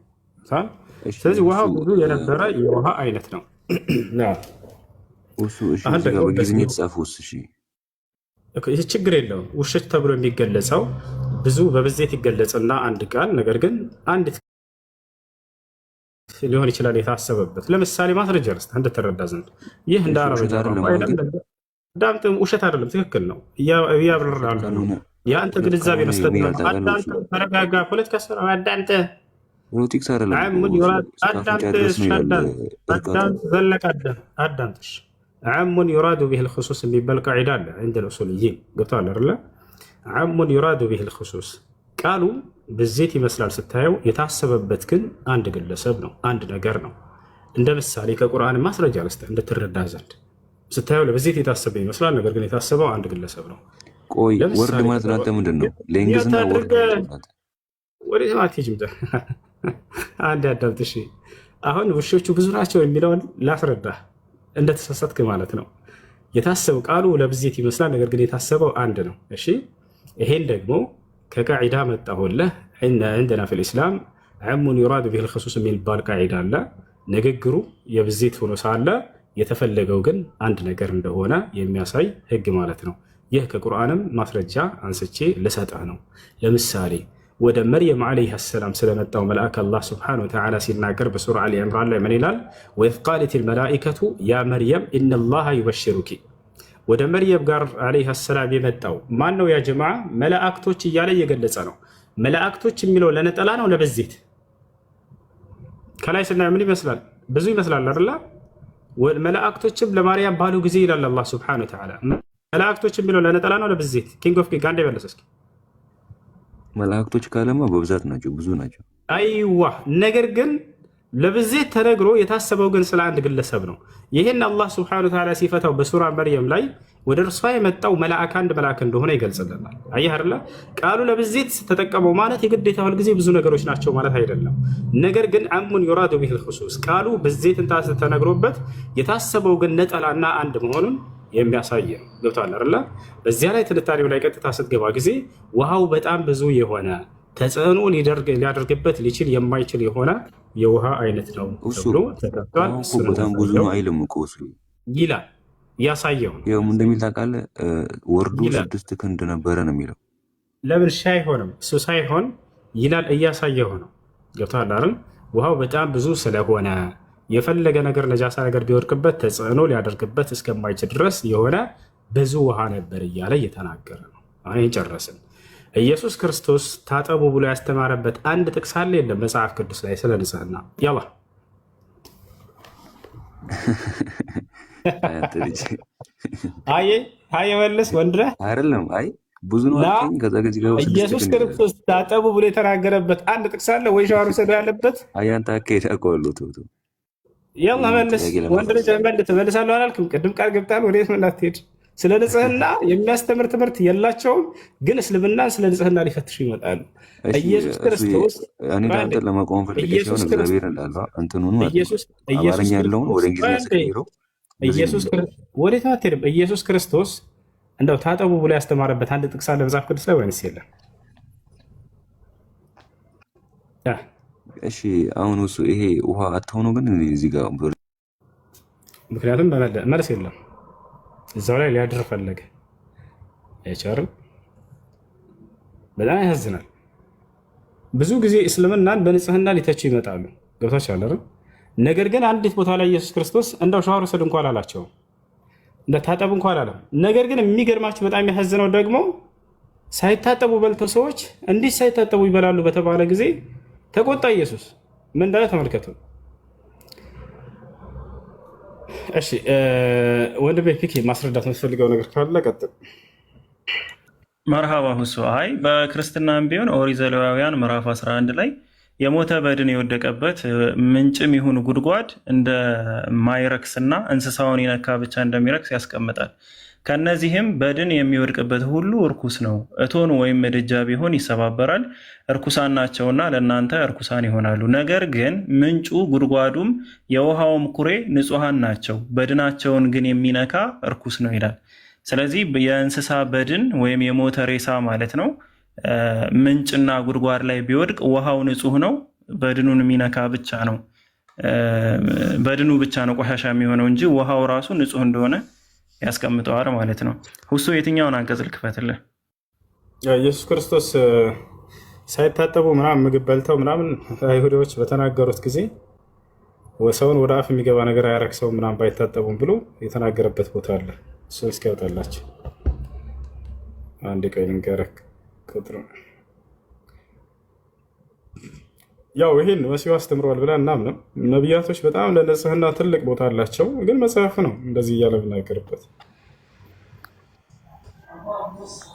Speaker 1: ስለዚህ ውሃው ብዙ የነበረ የውሃ አይነት ነው። ይህ ችግር የለውም። ውሾች ተብሎ የሚገለጸው ብዙ በብዜት ይገለጽና አንድ ቃል ነገር ግን አንድ ሊሆን ይችላል የታሰበበት። ለምሳሌ ማስረጃ ርስት እንድትረዳ ዘንድ ይህ እንደ አረበኛ ዳምጥ ውሸት አይደለም፣ ትክክል ነው። እያብራራሉ ነው። የአንተ ግንዛቤ መስጠት ነው። አዳምጥ፣ ተረጋጋ። ፖለቲካ ስራ አዳምጥ። አዳምጥ። ዓሙን ዩራዱ ቢሂ ልኹሱስ የሚባል ቃዒዳ አለ እንደ ኡሱልይን ገብቶሃል አይደለ? ዓሙን ዩራዱ ቢሂ ልኹሱስ ቃሉ ብዜት ይመስላል ስታየው፣ የታሰበበት ግን አንድ ግለሰብ ነው፣ አንድ ነገር ነው። እንደ ምሳሌ ከቁርአን ማስረጃ ልስጥህ እንድትረዳ ዘንድ። ስታየው ለብዜት የታሰበ ይመስላል፣ ነገር ግን የታሰበው አንድ ግለሰብ ነው።
Speaker 3: ቆይ ወርድ ማለት ለአንተ ምንድን ነው? ሌንግዝና ወርድ
Speaker 1: ወደ ማትጅ አንድ አዳምጥ። እሺ አሁን ውሾቹ ብዙ ናቸው የሚለውን ላስረዳህ፣ እንደተሳሳትክ ማለት ነው። የታሰበው ቃሉ ለብዜት ይመስላል፣ ነገር ግን የታሰበው አንድ ነው። እሺ ይሄን ደግሞ ከቃዒዳ መጣሁልህ። እንደና ፊል ኢስላም ዓሙን ዩራዱ ቢሂ ልኹሱስ የሚባል ቃዒዳ አለ። ንግግሩ የብዜት ሆኖ ሳለ የተፈለገው ግን አንድ ነገር እንደሆነ የሚያሳይ ህግ ማለት ነው። ይህ ከቁርአንም ማስረጃ አንስቼ ልሰጠህ ነው። ለምሳሌ ወደ መርየም ዓለይሃ ሰላም ስለመጣው መልአክ አላህ ሱብሓነሁ ወተዓላ ሲናገር በሱራ አሊ ዕምራን ላይ ምን ይላል? ወኢዝ ቃለት ልመላኢከቱ ያ መርየም ኢነላሃ ዩበሽሩኪ። ወደ መርየም ጋር ዓለይሃ ሰላም የመጣው ማን ነው? ያ ጀማዓ መላእክቶች እያለ እየገለጸ ነው። መላእክቶች የሚለው ለነጠላ ነው ለብዜት? ከላይ ስናየው ምን ይመስላል? ብዙ ይመስላል አይደለ? መላእክቶችም ለማርያም ባሉ ጊዜ ይላል አላህ ሱብሓነሁ ወተዓላ። መላእክቶች የሚለው ለነጠላ ነው ለብዜት? ኪንግ ኦፍ ኪንግ አንዴ በለስ እስኪ።
Speaker 3: መላእክቶች ካለማ በብዛት ናቸው፣ ብዙ ናቸው።
Speaker 1: አይዋ ነገር ግን ለብዜት ተነግሮ የታሰበው ግን ስለ አንድ ግለሰብ ነው። ይህን አላህ ስብሐነሁ ወተዓላ ሲፈታው በሱራ መርየም ላይ ወደ እርሷ የመጣው መልአክ አንድ መልአክ እንደሆነ ይገልጽልናል። አየህ አይደለ? ቃሉ ለብዜት ተጠቀመው ማለት የግዴታ ሁልጊዜ ብዙ ነገሮች ናቸው ማለት አይደለም። ነገር ግን አሙን ዩራዱ ቢሂል ኹሱስ ቃሉ ብዜትን ተነግሮበት የታሰበው ግን ነጠላና አንድ መሆኑን የሚያሳይ ነው። ገብቶሃል አይደለ? በዚያ ላይ ትንታኔው ላይ ቀጥታ ስትገባ ጊዜ ውሃው በጣም ብዙ የሆነ ተጽዕኖ ሊያደርግበት ሊችል የማይችል የሆነ የውሃ አይነት ነው ተብሎ ተቀጥቷል።
Speaker 3: በጣም ብዙ ነው አይልም እኮ እሱ
Speaker 1: ይላል። ያሳየው ነው
Speaker 3: ያው እንደሚል ታውቃለህ፣ ወርዱ 6 ክንድ ነበረ ነው የሚለው።
Speaker 1: ለምን ሺህ አይሆንም? እሱ ሳይሆን ይላል እያሳየው ነው። ገብቶሃል አይደል? ውሃው በጣም ብዙ ስለሆነ የፈለገ ነገር ነጃሳ ነገር ቢወድቅበት ተጽዕኖ ሊያደርግበት እስከማይችል ድረስ የሆነ ብዙ ውሃ ነበር እያለ እየተናገረ ነው። አሁን ጨረስን። ኢየሱስ ክርስቶስ ታጠቡ ብሎ ያስተማረበት አንድ ጥቅስ አለ የለም መጽሐፍ ቅዱስ ላይ ስለ ንጽህና? ያላ አየ መለስ ወንድነ
Speaker 3: አይደለም። አይ ብዙ ነው አልከኝ። ከዛ ከዚህ ጋር
Speaker 1: ኢየሱስ ክርስቶስ ታጠቡ ብሎ የተናገረበት አንድ ጥቅስ አለ ወይ? ሻወር ወሰዱ ያለበት
Speaker 3: አያንተ አከይታ ቆሎ ተውቶ
Speaker 1: ያላ መለስ ወንድነ ጀመል ተመልሳለሁ አላልክም? ቅድም ቃል ገብታል። ወዴት ነው እንዳትሄድ? ስለ ንጽህና የሚያስተምር ትምህርት የላቸውም፣ ግን እስልምናን ስለ ንጽህና ሊፈትሹ ይመጣሉ። ኢየሱስ ክርስቶስ
Speaker 3: ለመቆም ፈልገ ሲሆን እግዚአብሔር እንዳለ እንትኑን አማርኛ ያለውን ወደ እንግሊዝኛ ተቀይሮ
Speaker 1: ወዴት ነው አትሄድም? ኢየሱስ ክርስቶስ እንደው ታጠቡ ብሎ ያስተማረበት አንድ ጥቅስ አለ መጽሐፍ ቅዱስ ላይ ወይንስ የለም?
Speaker 3: እሺ አሁን እሱ ይሄ ውሃ አትሆኑ ግን እዚህ ጋር
Speaker 1: ምክንያቱም መልስ የለም እዛው ላይ ሊያድር ፈለገ። አይቻልም። በጣም ያሳዝናል። ብዙ ጊዜ እስልምናን በንጽህና ሊተቹ ይመጣሉ። ገብታችኋል አይደል? ነገር ግን አንዲት ቦታ ላይ ኢየሱስ ክርስቶስ እንደው ሻወር ወሰድ እንኳን አላላቸውም፣ እንደታጠቡ እንኳን አላለም። ነገር ግን የሚገርማችሁ በጣም የሚያሳዝነው ደግሞ ሳይታጠቡ በልተው ሰዎች እንዲህ ሳይታጠቡ ይበላሉ በተባለ ጊዜ ተቆጣ ኢየሱስ። ምን እንዳለ ተመልከቱ። እሺ ወንድሜ ፒኬ ማስረዳት የምትፈልገው ነገር ካለ ቀጥል።
Speaker 9: መርሃባ ሁሱ። አይ በክርስትናም ቢሆን ኦሪት ዘሌዋውያን ምዕራፍ 11 ላይ የሞተ በድን የወደቀበት ምንጭም ይሁን ጉድጓድ እንደማይረክስና እንስሳውን የነካ ብቻ እንደሚረክስ ያስቀምጣል። ከነዚህም በድን የሚወድቅበት ሁሉ እርኩስ ነው። እቶን ወይም ምድጃ ቢሆን ይሰባበራል፣ እርኩሳን ናቸውና ለእናንተ እርኩሳን ይሆናሉ። ነገር ግን ምንጩ ጉድጓዱም የውሃውም ኩሬ ንጹሐን ናቸው፣ በድናቸውን ግን የሚነካ እርኩስ ነው ይላል። ስለዚህ የእንስሳ በድን ወይም የሞተ ሬሳ ማለት ነው ምንጭና ጉድጓድ ላይ ቢወድቅ ውሃው ንጹህ ነው፣ በድኑን የሚነካ ብቻ ነው በድኑ ብቻ ነው ቆሻሻ የሚሆነው እንጂ ውሃው ራሱ ንጹህ እንደሆነ ያስቀምጠዋል ማለት ነው። ሁሱ የትኛውን አንቀጽ ልክፈትልህ?
Speaker 1: ኢየሱስ ክርስቶስ ሳይታጠቡ ምናምን ምግብ በልተው ምናምን አይሁዶች በተናገሩት ጊዜ ሰውን ወደ አፍ የሚገባ ነገር አያረክሰው ምናምን ባይታጠቡም ብሎ የተናገረበት ቦታ አለ። እሱ እስኪያወጣላቸው አንድ ቀይ ንገረክ ቁጥሩ ያው ይሄን መሲሁ አስተምረዋል ብለን እናምንም። ነቢያቶች በጣም ለንጽህና ትልቅ ቦታ አላቸው፣ ግን መጽሐፍ ነው እንደዚህ እያለ ብናገርበት።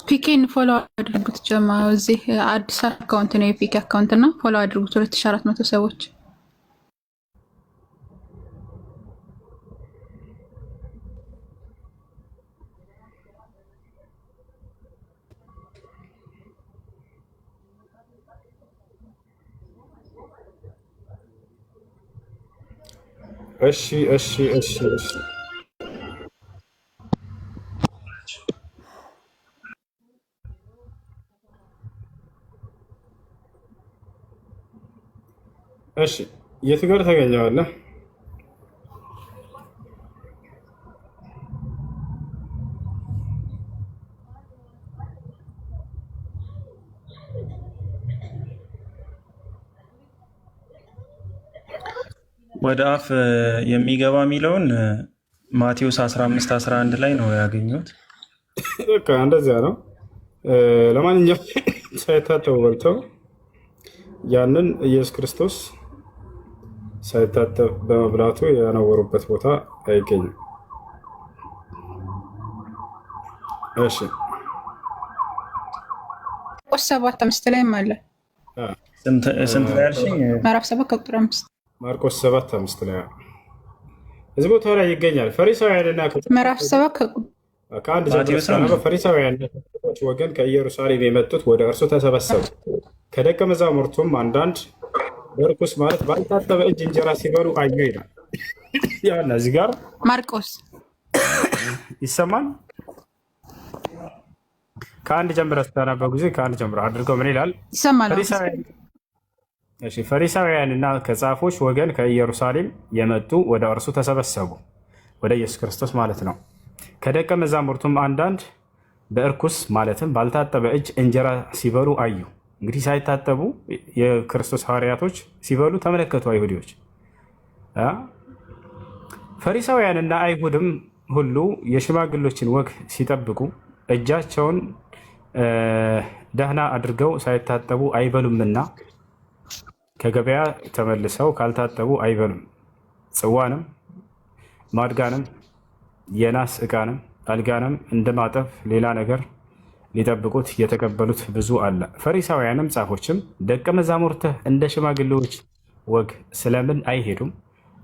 Speaker 10: ፒኬን ፎሎ አድርጉት ጀማ። እዚህ አዲስ አካውንት ነው የፒኬ አካውንት እና ፎሎ አድርጉት 2400 ሰዎች።
Speaker 1: እሺ እሺ እሺ እሺ እሺ የት ጋር ታገኘዋለህ?
Speaker 9: ወደ አፍ የሚገባ የሚለውን ማቴዎስ 15:11 ላይ ነው ያገኙት።
Speaker 1: በቃ እንደዚያ ነው። ለማንኛውም ሳይታጠቡ በልተው ያንን ኢየሱስ ክርስቶስ ሳይታጠብ በመብላቱ ያነወሩበት ቦታ አይገኝም። እሺ
Speaker 10: ማርቆስ 7:5 ላይም አለ።
Speaker 9: ስንት ላይ ያልሽኝ?
Speaker 10: ምዕራፍ 7 ከቁጥር 5
Speaker 1: ማርቆስ 7:5 ላይ እዚህ ቦታ ላይ ይገኛል። ፈሪሳውያንና
Speaker 10: ምዕራፍ 7
Speaker 1: ከአንድ ጀምሮ ፈሪሳውያን ወገን ከኢየሩሳሌም የመጡት ወደ እርሱ ተሰበሰቡ። ከደቀ መዛሙርቱም አንዳንድ በርኩስ ማለት ባልታጠበ እጅ እንጀራ ሲበሉ አዩ ይላል። ያና እዚህ ጋር
Speaker 10: ማርቆስ
Speaker 1: ይሰማል። ከአንድ ጀምረህ ስታነበው ጊዜ ከአንድ ጀምረህ አድርገው ምን ይላል?
Speaker 10: ይሰማል።
Speaker 1: ፈሪሳውያንና ከጻፎች ወገን ከኢየሩሳሌም የመጡ ወደ እርሱ ተሰበሰቡ፣ ወደ ኢየሱስ ክርስቶስ ማለት ነው። ከደቀ መዛሙርቱም አንዳንድ በእርኩስ ማለትም ባልታጠበ እጅ እንጀራ ሲበሉ አዩ። እንግዲህ ሳይታጠቡ የክርስቶስ ሐዋርያቶች ሲበሉ ተመለከቱ አይሁዶች። ፈሪሳውያንና አይሁድም ሁሉ የሽማግሎችን ወግ ሲጠብቁ እጃቸውን ደህና አድርገው ሳይታጠቡ አይበሉምና ከገበያ ተመልሰው ካልታጠቡ አይበሉም። ጽዋንም ማድጋንም የናስ ዕቃንም አልጋንም እንደማጠብ ሌላ ነገር ሊጠብቁት የተቀበሉት ብዙ አለ። ፈሪሳውያንም ጻፎችም ደቀ መዛሙርትህ እንደ ሽማግሌዎች ወግ ስለምን አይሄዱም?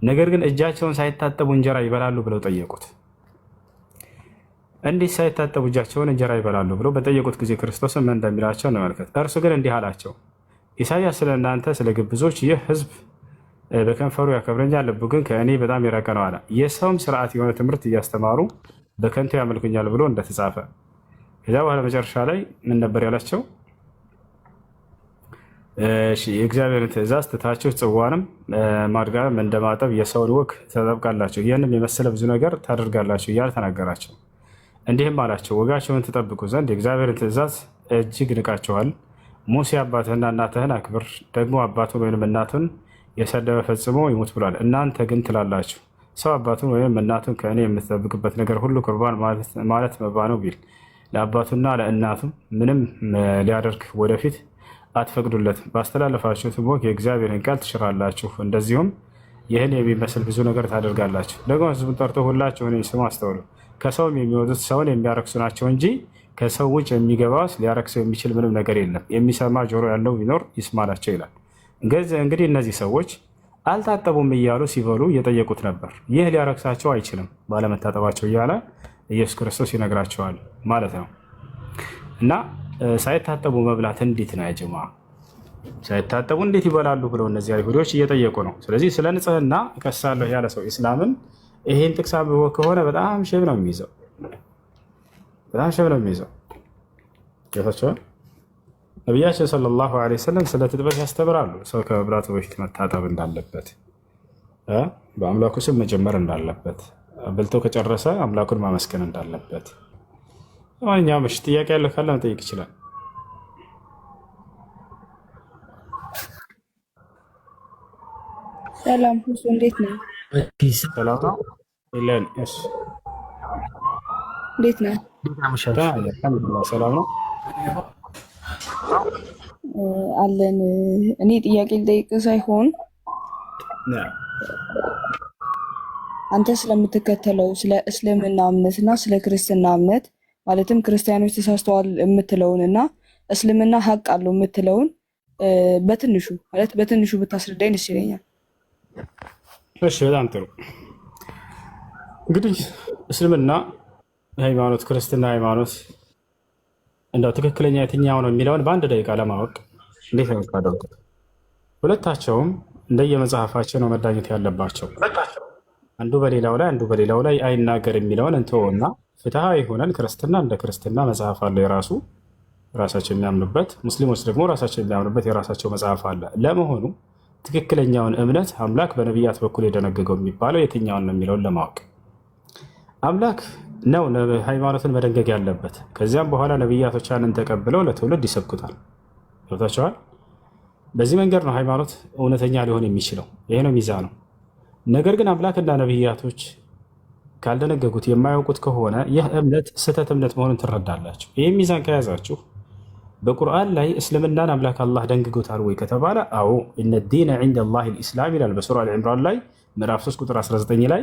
Speaker 1: ነገር ግን እጃቸውን ሳይታጠቡ እንጀራ ይበላሉ ብለው ጠየቁት። እንዲህ ሳይታጠቡ እጃቸውን እንጀራ ይበላሉ ብለው በጠየቁት ጊዜ ክርስቶስን ምን እንደሚላቸው እንመልከት። እርሱ ግን እንዲህ አላቸው፣ ኢሳይያስ ስለ እናንተ ስለ ግብዞች ይህ ሕዝብ በከንፈሩ ያከብረኛል፣ ልቡ ግን ከእኔ በጣም የራቀ ነው አለ። የሰውም ስርዓት የሆነ ትምህርት እያስተማሩ በከንቱ ያመልኩኛል ብሎ እንደተጻፈ። ከዚያ በኋላ መጨረሻ ላይ ምን ነበር ያላቸው? የእግዚአብሔርን ትእዛዝ ትታችሁ ጽዋንም ማድጋንም እንደማጠብ የሰውን ወግ ተጠብቃላችሁ፣ ይህንም የመሰለ ብዙ ነገር ታደርጋላችሁ እያለ ተናገራቸው። እንዲህም አላቸው፣ ወጋቸውን ትጠብቁ ዘንድ የእግዚአብሔርን ትእዛዝ እጅግ ንቃችኋል። ሙሴ አባትህና እናትህን አክብር፣ ደግሞ አባቱን ወይም እናቱን የሰደበ ፈጽሞ ይሙት ብሏል። እናንተ ግን ትላላችሁ፣ ሰው አባቱን ወይም እናቱን ከእኔ የምትጠብቅበት ነገር ሁሉ ቁርባን ማለት መባ ነው ቢል ለአባቱና ለእናቱ ምንም ሊያደርግ ወደፊት አትፈቅዱለትም። ባስተላለፋችሁትም ወግ የእግዚአብሔርን ቃል ትሽራላችሁ፣ እንደዚሁም ይህን የሚመስል ብዙ ነገር ታደርጋላችሁ። ደግሞ ሕዝቡን ጠርቶ ሁላችሁ እኔን ስሙ፣ አስተውሉ። ከሰውም የሚወጡት ሰውን የሚያረክሱ ናቸው እንጂ ከሰው ውጭ የሚገባስ ሊያረክሰው የሚችል ምንም ነገር የለም። የሚሰማ ጆሮ ያለው ቢኖር ይስማላቸው ይላል። እንግዲህ እነዚህ ሰዎች አልታጠቡም እያሉ ሲበሉ እየጠየቁት ነበር። ይህ ሊያረክሳቸው አይችልም ባለመታጠባቸው እያለ ኢየሱስ ክርስቶስ ይነግራቸዋል ማለት ነው። እና ሳይታጠቡ መብላት እንዴት ነው ያጀማ? ሳይታጠቡ እንዴት ይበላሉ ብለው እነዚህ አይሁዶች እየጠየቁ ነው። ስለዚህ ስለ ንጽህና እከሳለሁ ያለ ሰው ኢስላምን ይሄን ጥቅስ አንብቦ ከሆነ በጣም ሸብ ነው የሚይዘው፣ በጣም ሸብ ነው የሚይዘው። ጌታቸው ነቢያችን ሰለላሁ ዐለይሂ ወሰለም ስለ ትጥበት ያስተምራሉ። ሰው ከመብላቱ በፊት መታጠብ እንዳለበት፣ በአምላኩ ስም መጀመር እንዳለበት፣ በልቶ ከጨረሰ አምላኩን ማመስገን እንዳለበት። ማንኛውም ጥያቄ ያለው ካለ መጠየቅ ይችላል።
Speaker 5: ሰላም ሁሱ፣ እንዴት ነው?
Speaker 1: ሰላም ነው ይለን። እሺ
Speaker 5: እንዴት ነው?
Speaker 1: ሰላም ነው
Speaker 5: አለን። እኔ ጥያቄ ልጠይቅ ሳይሆን አንተ ስለምትከተለው ስለ እስልምና እምነትና ስለ ክርስትና እምነት ማለትም ክርስቲያኖች ተሳስተዋል የምትለውን እና እስልምና ሀቅ አለው የምትለውን በትንሹ ብታስረዳኝ ደስ ይለኛል።
Speaker 1: እሺ፣ በጣም ጥሩ። እንግዲህ እስልምና ሃይማኖት፣ ክርስትና ሃይማኖት እንደው ትክክለኛ የትኛው ነው የሚለውን በአንድ ደቂቃ ለማወቅ እንዴት ነው የምታደርጉት? ሁለታቸውም እንደየመጽሐፋቸው ነው መዳኘት ያለባቸው። አንዱ በሌላው ላይ አይናገር የሚለውን እንተወና ፍትሃዊ ሆነን ክርስትና እንደ ክርስትና መጽሐፍ አለ የራሱ ራሳቸው የሚያምኑበት፣ ሙስሊሞች ደግሞ ራሳቸው የሚያምኑበት የራሳቸው መጽሐፍ አለ። ለመሆኑ ትክክለኛውን እምነት አምላክ በነቢያት በኩል የደነገገው የሚባለው የትኛውን ነው የሚለውን ለማወቅ አምላክ ነው ሃይማኖትን መደንገግ ያለበት። ከዚያም በኋላ ነቢያቶች ያንን ተቀብለው ለትውልድ ይሰብኩታል። ገብታችኋል? በዚህ መንገድ ነው ሃይማኖት እውነተኛ ሊሆን የሚችለው። ይሄ ነው ሚዛኑ። ነገር ግን አምላክና ነቢያቶች ካልደነገጉት የማያውቁት ከሆነ ይህ እምነት ስህተት እምነት መሆኑን ትረዳላችሁ። ይህ ሚዛን ከያዛችሁ በቁርአን ላይ እስልምናን አምላክ አላህ ደንግጎታል ወይ ከተባለ አዎ፣ ኢነ ዲነ ዒንደ ላሂ ልኢስላም ይላል በሱራ አልዕምራን ላይ ምዕራፍ 3 ቁጥር 19 ላይ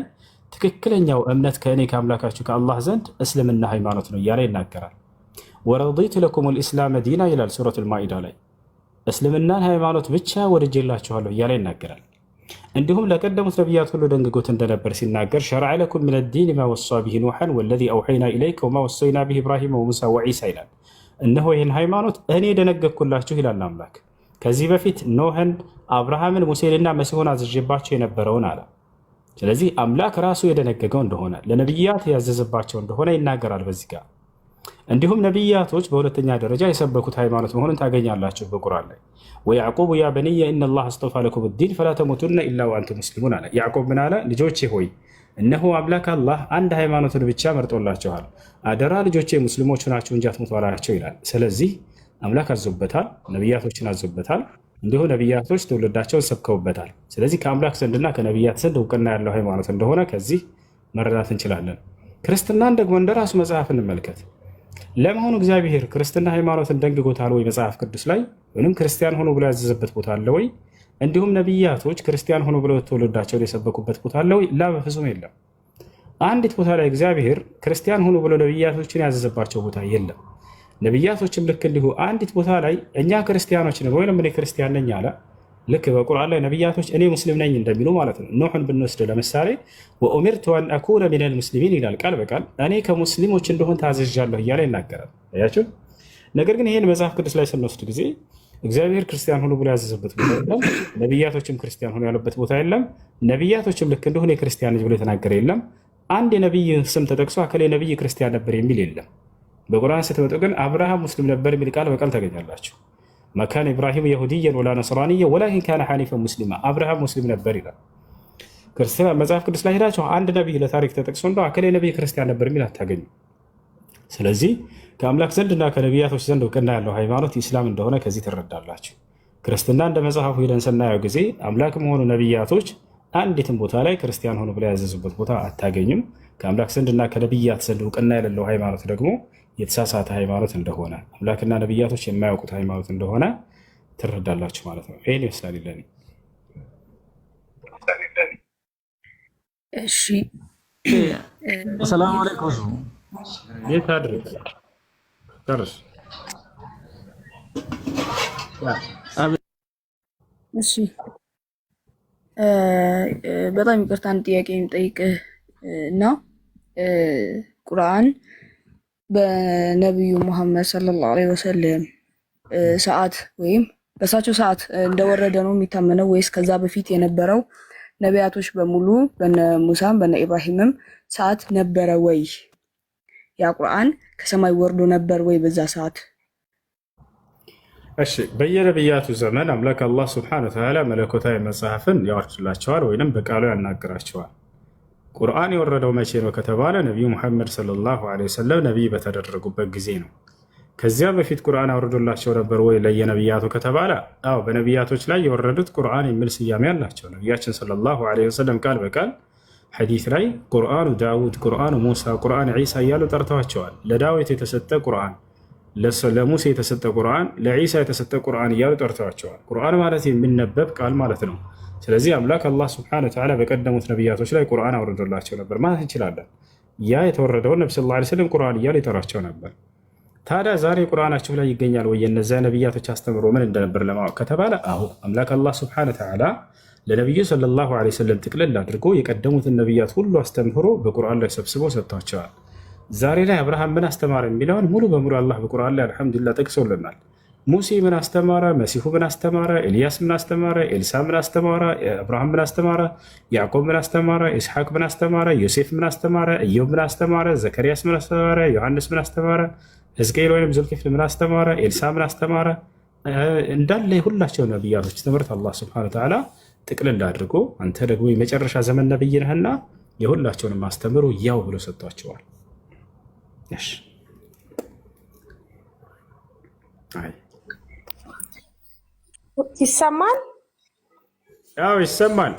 Speaker 1: ትክክለኛው እምነት ከእኔ ከአምላካችሁ ከአላህ ዘንድ እስልምና ሃይማኖት ነው እያለ ይናገራል። ወረዲቱ ለኩም ልእስላመ ዲና ይላል ሱረቱል ማኢዳ ላይ። እስልምናን ሃይማኖት ብቻ ወድጄላችኋለሁ እያለ ይናገራል። እንዲሁም ለቀደሙት ነቢያት ሁሉ ደንግጎት እንደነበር ሲናገር ሸረዐ ለኩም ሚነ ዲን ማ ወሳ ብሂ ኑሐን ወለዚ አውሐይና ኢለይከ ወማ ወሰይና ብሂ ኢብራሂም ወሙሳ ወዒሳ ይላል። እነሆ ይህን ሃይማኖት እኔ ደነገግኩላችሁ ይላል አምላክ። ከዚህ በፊት ኖህን፣ አብርሃምን፣ ሙሴንና መሲሁን አዝዤባቸው የነበረውን አለ። ስለዚህ አምላክ ራሱ የደነገገው እንደሆነ ለነቢያት ያዘዘባቸው እንደሆነ ይናገራል በዚህ ጋር። እንዲሁም ነቢያቶች በሁለተኛ ደረጃ የሰበኩት ሃይማኖት መሆኑን ታገኛላችሁ በቁርአን ላይ። ወያዕቁብ ያ በንየ ኢነላህ አስጠፋ ለኩም ዲን ፈላ ተሙቱነ ኢላ ወአንቱም ሙስሊሙን አለ። ያዕቁብ ምን አለ? ልጆቼ ሆይ እነሆ አምላክ አላህ አንድ ሃይማኖትን ብቻ መርጦላችኋል፣ አደራ ልጆቼ ሙስሊሞች ናችሁ እንጂ አትሙቱ አላቸው ይላል። ስለዚህ አምላክ አዞበታል፣ ነቢያቶችን አዞበታል። እንዲሁም ነቢያቶች ትውልዳቸውን ሰብከውበታል። ስለዚህ ከአምላክ ዘንድና ከነቢያት ዘንድ እውቅና ያለው ሃይማኖት እንደሆነ ከዚህ መረዳት እንችላለን። ክርስትናን ደግሞ እንደራሱ መጽሐፍ እንመልከት። ለመሆኑ እግዚአብሔር ክርስትና ሃይማኖትን ደንግጎታል ወይ መጽሐፍ ቅዱስ ላይ? ወይም ክርስቲያን ሆኖ ብሎ ያዘዘበት ቦታ አለ ወይ? እንዲሁም ነቢያቶች ክርስቲያን ሆኖ ብለው ትውልዳቸውን የሰበኩበት ቦታ አለ ወይ? ላ በፍጹም የለም። አንዲት ቦታ ላይ እግዚአብሔር ክርስቲያን ሆኖ ብለው ነቢያቶችን ያዘዘባቸው ቦታ የለም። ነቢያቶችም ልክ እንዲሁ አንዲት ቦታ ላይ እኛ ክርስቲያኖች ነን ወይም እኔ ክርስቲያን ነኝ አለ። ልክ በቁርአን ላይ ነቢያቶች እኔ ሙስሊም ነኝ እንደሚሉ ማለት ነው። ኖሕን ብንወስድ ለምሳሌ ወኡሚርቱ አን አኩነ ሚነል ሙስሊሚን ይላል ቃል በቃል እኔ ከሙስሊሞች እንደሆን ታዘዣለሁ እያለ ይናገራል። አያችሁ። ነገር ግን ይህን መጽሐፍ ቅዱስ ላይ ስንወስድ ጊዜ እግዚአብሔር ክርስቲያን ሆኖ ብሎ ያዘዘበት ቦታ የለም። ነቢያቶችም ክርስቲያን ሆኖ ያሉበት ቦታ የለም። ነቢያቶችም ልክ እንደሆነ የክርስቲያን ልጅ ብሎ የተናገረ የለም። አንድ የነቢይ ስም ተጠቅሶ አከሌ ነቢይ ክርስቲያን ነበር የሚል የለም። በቁርአን ስትመጡ ግን አብርሃም ሙስሊም ነበር የሚል ቃል በቃል ታገኛላችሁ። መካነ ኢብራሂም የሁድየን ወላ ነስራንየ ወላኪን ካነ ሐኒፈን ሙስሊማ፣ አብርሃም ሙስሊም ነበር ይላል። ክርስቲያን መጽሐፍ ቅዱስ ላይ ሄዳችሁ አንድ ነቢይ ለታሪክ ተጠቅሶ እንደው አከሌ ነቢይ ክርስቲያን ነበር የሚል አታገኙ። ስለዚህ ከአምላክ ዘንድና ከነቢያቶች ዘንድ እውቅና ያለው ሃይማኖት ኢስላም እንደሆነ ከዚህ ትረዳላችሁ። ክርስትና እንደ መጽሐፉ ሄደን ስናየው ጊዜ አምላክ መሆኑ ነቢያቶች አንዲትም ቦታ ላይ ክርስቲያን ሆኖ ብላ ያዘዙበት ቦታ አታገኙም። ከአምላክ ዘንድና ከነቢያት ዘንድ እውቅና የሌለው ሃይማኖት ደግሞ የተሳሳተ ሃይማኖት እንደሆነ አምላክና ነቢያቶች የማያውቁት ሃይማኖት እንደሆነ ትረዳላችሁ ማለት ነው። ይህን ይመስላል ለኔ።
Speaker 5: እሺ
Speaker 8: ሰላም አለይኩም።
Speaker 1: የት አድርግ ጨርስ።
Speaker 5: እሺ በጣም ይቅርታ አንድ ጥያቄ የሚጠይቅህ እና ቁርአን በነቢዩ ሙሐመድ ሰለላሁ ዐለይሂ ወሰለም ሰዓት ወይም በእሳቸው ሰዓት እንደወረደ ነው የሚታመነው ወይስ ከዛ በፊት የነበረው ነቢያቶች በሙሉ በነ ሙሳም በነ ኢብራሂምም ሰዓት ነበረ ወይ? ያ ቁርአን ከሰማይ ወርዶ ነበር ወይ በዛ ሰዓት?
Speaker 1: እሺ በየነቢያቱ ዘመን አምላክ አላህ ሱብሓነሁ ወተዓላ መለኮታዊ መጽሐፍን ያወርድላቸዋል ወይንም በቃሉ ያናግራቸዋል። ቁርአን የወረደው መቼ ነው ከተባለ ነቢዩ ሙሐመድ ሰለላሁ ዐለይሂ ወሰለም ነቢይ በተደረጉበት ጊዜ ነው። ከዚያ በፊት ቁርአን አውርዶላቸው ነበር ወይ ለየነቢያቱ ከተባለ አዎ፣ በነቢያቶች ላይ የወረዱት ቁርአን የሚል ስያሜ አላቸው። ነቢያችን ሰለላሁ ዐለይሂ ወሰለም ቃል በቃል ሐዲስ ላይ ቁርአኑ ዳውድ፣ ቁርአኑ ሙሳ፣ ቁርአን ዒሳ እያሉ ጠርተዋቸዋል። ለዳዊት የተሰጠ ቁርአን፣ ለሙሴ የተሰጠ ቁርአን፣ ለዒሳ የተሰጠ ቁርአን እያሉ ጠርተዋቸዋል። ቁርአን ማለት የሚነበብ ቃል ማለት ነው። ስለዚህ አምላክ አላህ ሱብሓነሁ ወተዓላ በቀደሙት ነቢያቶች ላይ ቁርአን አውርዶላቸው ነበር ማለት እንችላለን። ያ የተወረደውን ነቢ ሰለላሁ ዐለይሂ ወሰለም ቁርአን እያሉ ይጠሯቸው ነበር። ታዲያ ዛሬ ቁርአናችሁ ላይ ይገኛል ወይ የነዚያ ነቢያቶች አስተምሮ ምን እንደነበር ለማወቅ ከተባለ አሁ አምላክ አላህ ሱብሓነሁ ወተዓላ ለነቢዩ ሰለላሁ ዐለይሂ ወሰለም ጥቅልል አድርጎ የቀደሙትን ነቢያት ሁሉ አስተምህሮ በቁርአን ላይ ሰብስቦ ሰጥቷቸዋል። ዛሬ ላይ አብርሃም ምን አስተማረ የሚለውን ሙሉ በሙሉ አላህ በቁርአን ላይ አልሐምዱሊላህ ጠቅሶልናል። ሙሴ ምን አስተማረ? መሲሁ ምን አስተማረ? ኤልያስ ምን አስተማረ? ኤልሳ ምን አስተማረ? አብርሃም ምን አስተማረ? ያዕቆብ ምን አስተማረ? ኢስሐቅ ምን አስተማረ? ዮሴፍ ምን አስተማረ? ኢዮብ ምን አስተማረ? ዘከርያስ ምን አስተማረ? ዮሐንስ ምን አስተማረ? ሕዝቅኤል ወይም ዙልኪፍል ምን አስተማረ? ኤልሳ ምን አስተማረ? እንዳለ የሁላቸው ነቢያቶች ትምህርት አላህ ሱብሓነሁ ወተዓላ ጥቅልል አድርጎ አንተ ደግሞ የመጨረሻ ዘመን ነብይ ነህና የሁላቸውንም አስተምሮ ያው ብሎ ሰጥቷቸዋል። እሺ
Speaker 11: ይሰማል?
Speaker 1: አዎ ይሰማል።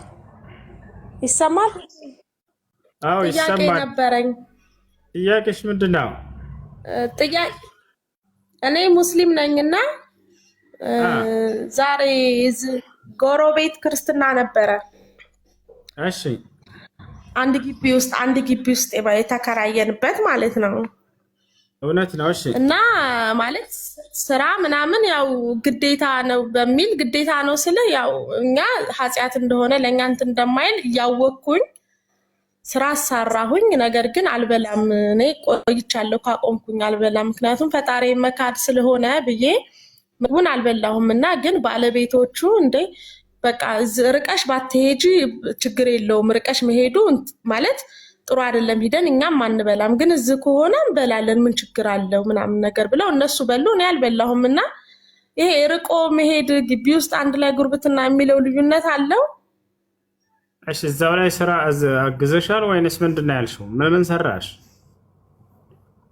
Speaker 11: ይሰማል?
Speaker 1: አዎ
Speaker 11: ጥያቄ
Speaker 1: ይሰማል።
Speaker 11: ነበረኝ።
Speaker 1: ጥያቄሽ ምንድን ነው?
Speaker 11: እኔ ሙስሊም ነኝና ዛሬ ጎረቤት ክርስትና ነበረ።
Speaker 1: እሺ
Speaker 11: አንድ ግቢ ውስጥ የተከራየንበት ማለት ነው።
Speaker 1: እውነት ነው። እሺ
Speaker 11: እና ማለት ስራ ምናምን ያው ግዴታ ነው በሚል ግዴታ ነው ስለ ያው እኛ ኃጢአት እንደሆነ ለእኛ እንትን እንደማይል እያወቅኩኝ ስራ አሰራሁኝ። ነገር ግን አልበላም። እኔ ቆይቻለሁ ካቆምኩኝ አልበላም። ምክንያቱም ፈጣሪ መካድ ስለሆነ ብዬ ምግቡን አልበላሁም። እና ግን ባለቤቶቹ እንዴ በቃ ርቀሽ ባትሄጂ ችግር የለውም፣ ርቀሽ መሄዱ ማለት ጥሩ አይደለም፣ ሂደን እኛም አንበላም፣ ግን እዚህ ከሆነ እንበላለን፣ ምን ችግር አለው ምናምን ነገር ብለው እነሱ በሉ፣ እኔ አልበላሁም። እና ይሄ ርቆ መሄድ ግቢ ውስጥ አንድ ላይ ጉርብትና የሚለው ልዩነት አለው።
Speaker 1: እሺ እዛው ላይ ስራ አግዘሻል ወይንስ ምንድን ነው ያልሽው? ምን ሰራሽ?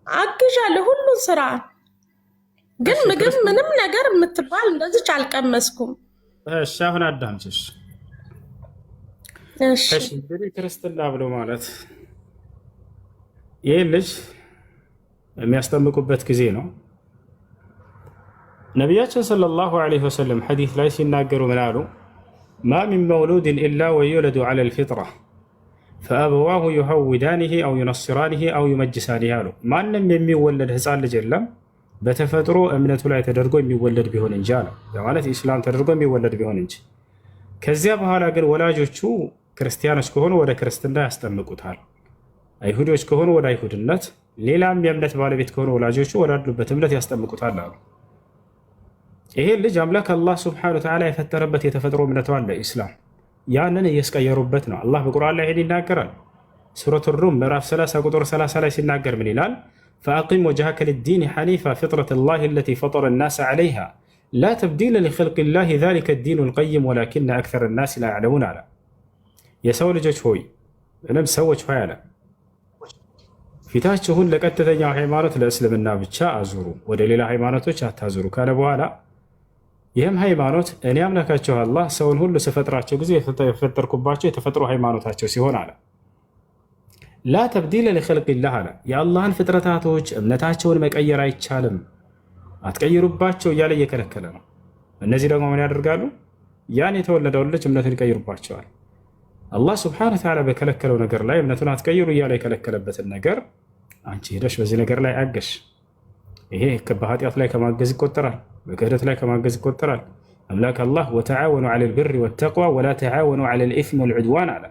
Speaker 11: አግዣለሁ ሁሉን ስራ፣ ግን ምግብ ምንም ነገር የምትባል እንደዚች አልቀመስኩም።
Speaker 1: እሺ አሁን አዳምጪሽ። እሺ እንግዲህ ክርስትና ብሎ ማለት ይህ ልጅ የሚያስጠምቁበት ጊዜ ነው። ነቢያችን ሰለላሁ ዐለይሂ ወሰለም ሐዲስ ላይ ሲናገሩ ምን አሉ? ማ ሚን መውሉድን ኢላ ወዩለዱ ዐለል ፊጥራ ፈአበዋሁ ዩሀውዳኒሂ አው ዩነስራኒሂ አው ዩመጅሳኒሂ አሉ። ማንም የሚወለድ ህፃን ልጅ የለም በተፈጥሮ እምነቱ ላይ ተደርጎ የሚወለድ ቢሆን እንጂ አለ። ማለት ኢስላም ተደርጎ የሚወለድ ቢሆን እንጂ። ከዚያ በኋላ ግን ወላጆቹ ክርስቲያኖች ከሆኑ ወደ ክርስትና ያስጠምቁታል፣ አይሁዶች ከሆኑ ወደ አይሁድነት፣ ሌላም የእምነት ባለቤት ከሆኑ ወላጆቹ ወዳሉበት እምነት ያስጠምቁታል አሉ። ይሄ ልጅ አምላክ አላህ ሱብሓነሁ ወተዓላ የፈጠረበት የተፈጥሮ እምነቱ አለ ኢስላም። ያንን እያስቀየሩበት ነው። አላህ በቁርአን ላይ ይሄን ይናገራል። ሱረቱ ሩም ምዕራፍ 30 ቁጥር 30 ላይ ሲናገር ምን ይላል? ፈአቂም ወጅሀከ ሊዲን ሐኒፋ ፊጥረተላሂ አለቲ ፈጠረ ናሰ ዐለይሃ ላ ተብዲለ ሊኸልቂላሂ ዛሊከ ዲኑል ቀይም ወላኪነ አክሰረ ናስ ላ ያዕለሙን አለ። የሰው ልጆች ሆይ እንም ሰዎች ሆይ አለ ፊታችሁን ለቀጥተኛው ሃይማኖት ለእስልምና ብቻ አዙሩ፣ ወደ ሌላ ሃይማኖቶች አታዙሩ ካለ በኋላ ይህም ሃይማኖት እኔ አምላካቸው አላህ ሰውን ሁሉ ስፈጥራቸው ጊዜ የፈጠርኩባቸው የተፈጥሮ ሃይማኖታቸው ሲሆን አለ። ላ ተብዲለ ሊኸልቂላህ አለ። የአላህን ፍጥረታቶች እምነታቸውን መቀየር አይቻልም፣ አትቀይሩባቸው እያለ እየከለከለ ነው። እነዚህ ደግሞ ምን ያደርጋሉ? ያን የተወለደውን ልጅ እምነቱን ይቀይሩባቸዋል። አላህ ስብሐነሁ ወተዓላ በከለከለው ነገር ላይ እምነቱን አትቀይሩ እያለ የከለከለበትን ነገር አንቺ ሄደሽ በዚህ ነገር ላይ አገሽ። ይሄ በኃጢአት ላይ ከማገዝ ይቆጠራል፣ በክህደት ላይ ከማገዝ ይቆጠራል። አምላክ አላህ ወተዓወኑ ዐለል ቢሪ ወተቅዋ ወላ ተዓወኑ ዐለል ኢስሚ ወልዑድዋን አለ።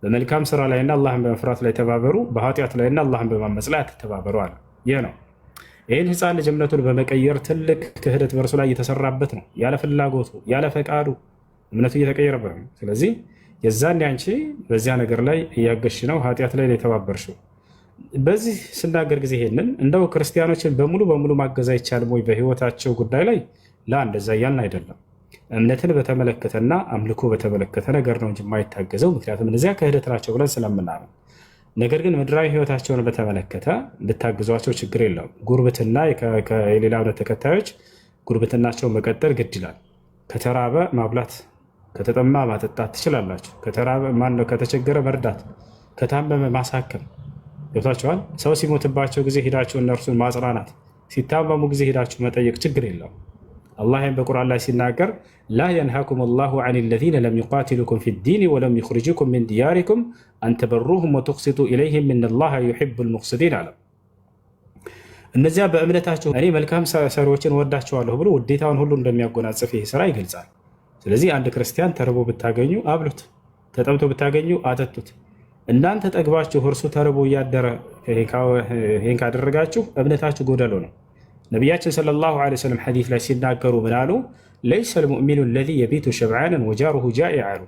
Speaker 1: በመልካም ስራ ላይና አላህን በመፍራት ላይ ተባበሩ፣ በኃጢአት ላይና አላህን በማመፅ ላይ አትተባበሩ አለ። ይህ ነው። ይህን ህፃን ልጅ እምነቱን በመቀየር ትልቅ ክህደት በእርሱ ላይ እየተሰራበት ነው። ያለ ፍላጎቱ ያለ ፈቃዱ እምነቱ እየተቀየረበት ነው። ስለዚህ የዛን አንቺ በዚያ ነገር ላይ እያገሽ ነው፣ ኃጢአት ላይ የተባበርሽው። በዚህ ስናገር ጊዜ ይሄንን እንደው ክርስቲያኖችን በሙሉ በሙሉ ማገዝ አይቻልም ወይ በህይወታቸው ጉዳይ ላይ? ላ እንደዛ እያልን አይደለም። እምነትን በተመለከተና አምልኮ በተመለከተ ነገር ነው እንጂ የማይታገዘው። ምክንያቱም እነዚያ ክህደት ናቸው ብለን ስለምናምን። ነገር ግን ምድራዊ ህይወታቸውን በተመለከተ እንድታግዟቸው ችግር የለውም። ጉርብትና የሌላ እምነት ተከታዮች ጉርብትናቸውን መቀጠል ግድ ይላል። ከተራበ ማብላት፣ ከተጠማ ማጠጣት ትችላላችሁ። ከተራበ ማነው ከተቸገረ መርዳት፣ ከታመመ ማሳከም። ገብታችኋል? ሰው ሲሞትባቸው ጊዜ ሄዳችሁ እነርሱን ማጽናናት፣ ሲታመሙ ጊዜ ሄዳችሁ መጠየቅ ችግር የለውም። አላህ በቁርአን ላይ ሲናገር ላ የንሃኩም አላሁ ዐን ለዚነ ለም ዩቃቲሉኩም ፊዲን ወለም ዩኽሪጁኩም ሚን ዲያሪኩም አንተበሩሁም ወቱቅሲጡ ኢለይሂም ኢነላሃ ዩሒቡል ሙቅሲጢን አለ። እነዚያ በእምነታቸው እኔ መልካም ሰሪዎችን ወዳቸዋለሁ ብሎ ውዴታውን ሁሉ እንደሚያጎናጽፍ ይህ ስራ ይገልጻል። ስለዚህ አንድ ክርስቲያን ተርቦ ብታገኙ አብሉት፣ ተጠምቶ ብታገኙ አጠጡት። እናንተ ጠግባችሁ እርሱ ተርቦ እያደረ ይህን ካደረጋችሁ እምነታችሁ ጎደሎ ነው። ነቢያችን ሰለላሁ ዐለይሂ ወሰለም ሐዲስ ላይ ሲናገሩ ምን አሉ? ለይሰ ልሙእሚኑ ለዚ የቢቱ ሸብዓንን ወጃሩሁ ጃኢዕ አሉ።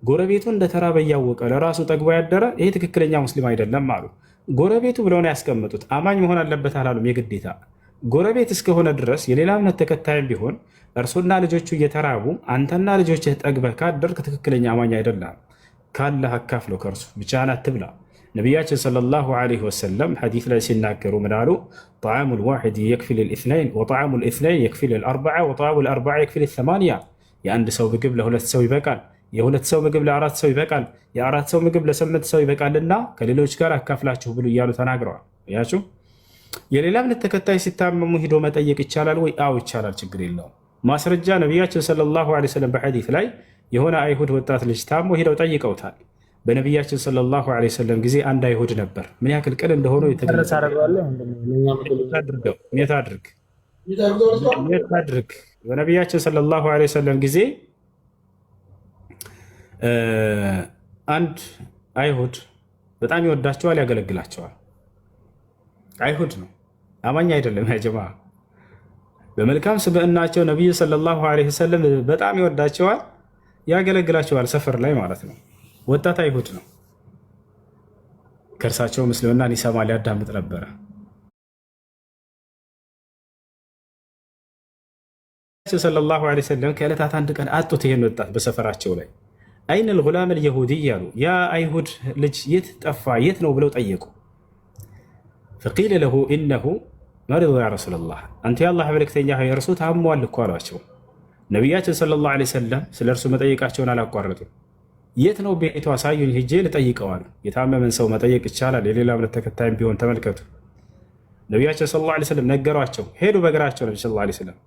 Speaker 1: ጎረቤቱ እንደተራበ እያወቀ ለራሱ ጠግቦ ያደረ ይሄ ትክክለኛ ሙስሊም አይደለም አሉ። ጎረቤቱ ብለው ነው ያስቀምጡት። አማኝ መሆን አለበት አላሉም። የግዴታ ጎረቤት እስከሆነ ድረስ የሌላ እምነት ተከታይም ቢሆን እርሱና ልጆቹ እየተራቡ አንተና ልጆችህ ጠግበህ ካደርክ ትክክለኛ አማኝ አይደለም። ካለህ አካፍለው ከእርሱ ብቻህን አትብላ። ነቢያችን ሰለላሁ ዐለይሂ ወሰለም ሐዲስ ላይ ሲናገሩ ምን አሉ? ጣዓሙ ልዋሒድ የክፊ ልልኢስነይን ወጣዓሙ ልኢስነይን የክፊ ልልአርበዓ ወጣዓሙ ልአርበዓ የክፊ ልሰማንያ። የአንድ ሰው ምግብ ለሁለት ሰው ይበቃል፣ የሁለት ሰው ምግብ ለአራት ሰው ይበቃል፣ የአራት ሰው ምግብ ለስምንት ሰው ይበቃልና ከሌሎች ጋር አካፍላችሁ ብሉ እያሉ ተናግረዋል። ያችሁ የሌላ እምነት ተከታይ ሲታመሙ ሂዶ መጠየቅ ይቻላል ወይ? አዎ ይቻላል፣ ችግር የለውም። ማስረጃ ነቢያችን ሰለላሁ ዐለይሂ ወሰለም በሐዲስ ላይ የሆነ አይሁድ ወጣት ልጅ ታሞ ሂደው ጠይቀውታል። በነቢያችን ሰለላሁ ዐለይሂ ወሰለም ጊዜ አንድ አይሁድ ነበር። ምን ያክል ቅን እንደሆኑ የተገለጸ አድርግ አድርግ በነቢያችን ሰለላሁ ዐለይሂ ወሰለም ጊዜ አንድ አይሁድ በጣም ይወዳቸዋል፣ ያገለግላቸዋል። አይሁድ ነው፣ አማኝ አይደለም። ያ ጀማ በመልካም ስብዕናቸው ነቢዩ ሰለላሁ ዐለይሂ ወሰለም በጣም ይወዳቸዋል፣ ያገለግላቸዋል። ሰፈር ላይ ማለት ነው። ወጣት አይሁድ ነው። ከእርሳቸው ምስልምናን ይሰማል፣ ያዳምጥ ነበረ። ሰለላሁ ዐለይሂ ወሰለም ከዕለታት አንድ ቀን አጡት ይሄን ወጣት በሰፈራቸው ላይ። አይን ልጉላም ልየሁዲ ያሉ፣ ያ አይሁድ ልጅ የት ጠፋ የት ነው ብለው ጠየቁ። ፈቂለ ለሁ ኢነሁ መሪዱ ያ ረሱላላህ፣ አንተ የአላህ መልእክተኛ ሆይ እርሱ ታሟል እኮ አሏቸው። ነቢያችን ሰለላሁ ዐለይሂ ወሰለም ስለ እርሱ መጠየቃቸውን አላቋረጡም። የት ነው ቤቱ አሳዩኝ ሄጄ ልጠይቀዋል። የታመመን ሰው መጠየቅ ይቻላል፣ የሌላ እምነት ተከታይም ቢሆን ተመልከቱ። ነቢያችን ሰለላሁ ዐለይሂ ወሰለም ነገሯቸው። ሄዱ በእግራቸው ነቢ ሰለላሁ ዐለይሂ ወሰለም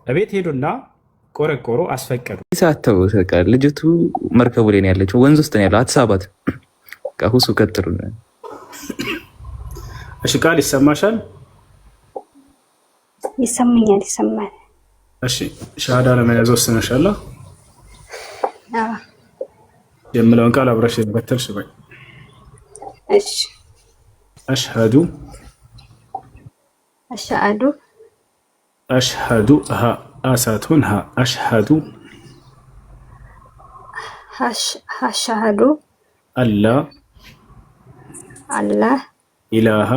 Speaker 1: እቤት ሄዱና ቆረቆሮ አስፈቀዱ።
Speaker 3: ሳተው ልጅቱ መርከቡ ላይ ነው ያለችው፣ ወንዝ ውስጥ ነው ያለው። አትሳባት ሁሱ ቀጥሩ።
Speaker 1: እሺ ቃል ይሰማሻል?
Speaker 2: ይሰማኛል፣ ይሰማል።
Speaker 1: እሺ ሻሃዳ ለመያዝ ወስነሻል? የምለውን ቃል አብረሽ የበተልሽ በይ።
Speaker 2: እሺ
Speaker 1: አሽሀዱ
Speaker 2: አሽሀዱ
Speaker 1: አሽሀዱ ሀ አሳቱን ሀ አሽሀዱ
Speaker 2: አሽሀዱ
Speaker 1: አላ
Speaker 2: አላ
Speaker 1: ኢላሃ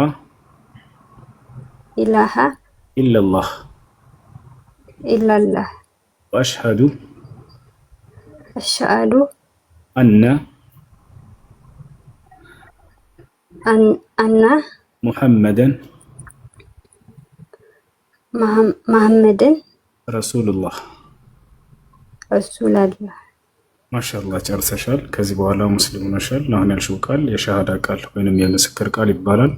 Speaker 1: ኢለላህ ወአሽሀዱ አነ ሙሐመደን ረሱሉላህ። ማሻአላህ ጨርሰሻል። ከዚህ በኋላ ሙስሊም ሆነሻል። አሁን ያልሽው ቃል የሻሃዳ ቃል ወይንም የምስክር ቃል ይባላል።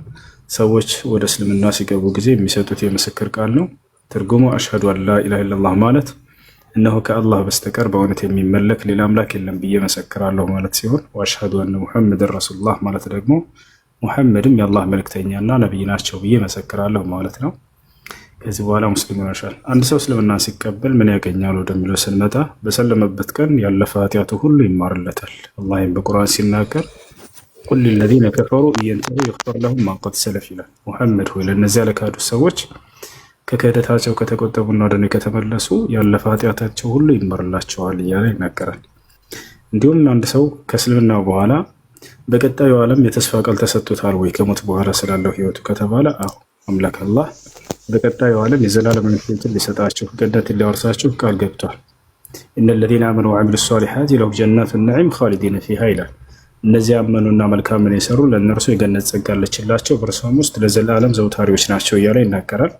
Speaker 1: ሰዎች ወደ እስልምና ሲገቡ ጊዜ የሚሰጡት የምስክር ቃል ነው። ትርጉሙ አሽሀዱ አን ላ ኢላሃ ኢለላህ ማለት እነሆ ከአላህ በስተቀር በእውነት የሚመለክ ሌላ አምላክ የለም ብዬ መሰክራለሁ ማለት ሲሆን፣ ወአሽሀዱ አነ ሙሐመድን ረሱሉላህ ማለት ደግሞ ሙሐመድም የአላህ መልእክተኛና ነቢይ ናቸው ብዬ መሰክራለሁ ማለት ነው። ከዚህ በኋላ ሙስሊም ሆነሻል። አንድ ሰው እስልምና ሲቀበል ምን ያገኛል ወደሚለው ስንመጣ በሰለመበት ቀን ያለፈ ኃጢአቱ ሁሉ ይማርለታል። አላህም በቁርአን ሲናገር ቁል ሊለዚነ ከፈሩ ኢየንተሁ ይግፈር ለሁም ማ ቀድ ሰለፍ ይላል። ሙሐመድ ሆይ ለእነዚያ ለካዱ ሰዎች ከክህደታቸው ከተቆጠቡና ወደ እኔ ከተመለሱ ያለፈ ኃጢአታቸው ሁሉ ይማርላቸዋል እያለ ይናገራል። እንዲሁም አንድ ሰው ከእስልምና በኋላ በቀጣዩ ዓለም የተስፋ ቃል ተሰጥቶታል ወይ ከሞት በኋላ ስላለው ህይወቱ ከተባለ አዎ፣ አምላክ አላህ በቀጣዩ ዓለም የዘላለም ሕይወትን ሊሰጣችሁ ገነትን ሊያወርሳችሁ ቃል ገብቷል። ኢነ ለዚነ አመኑ ወዐሚሉ ሷሊሓት ለሁም ጀናቱ ነዒም ኻሊዲነ ፊሃ ይላል። እነዚህ ያመኑና መልካምን የሰሩ ለእነርሱ የገነት ጸጋ አለችላቸው፣ በእርሷም ውስጥ ለዘላለም ዘውታሪዎች ናቸው እያለ ይናገራል።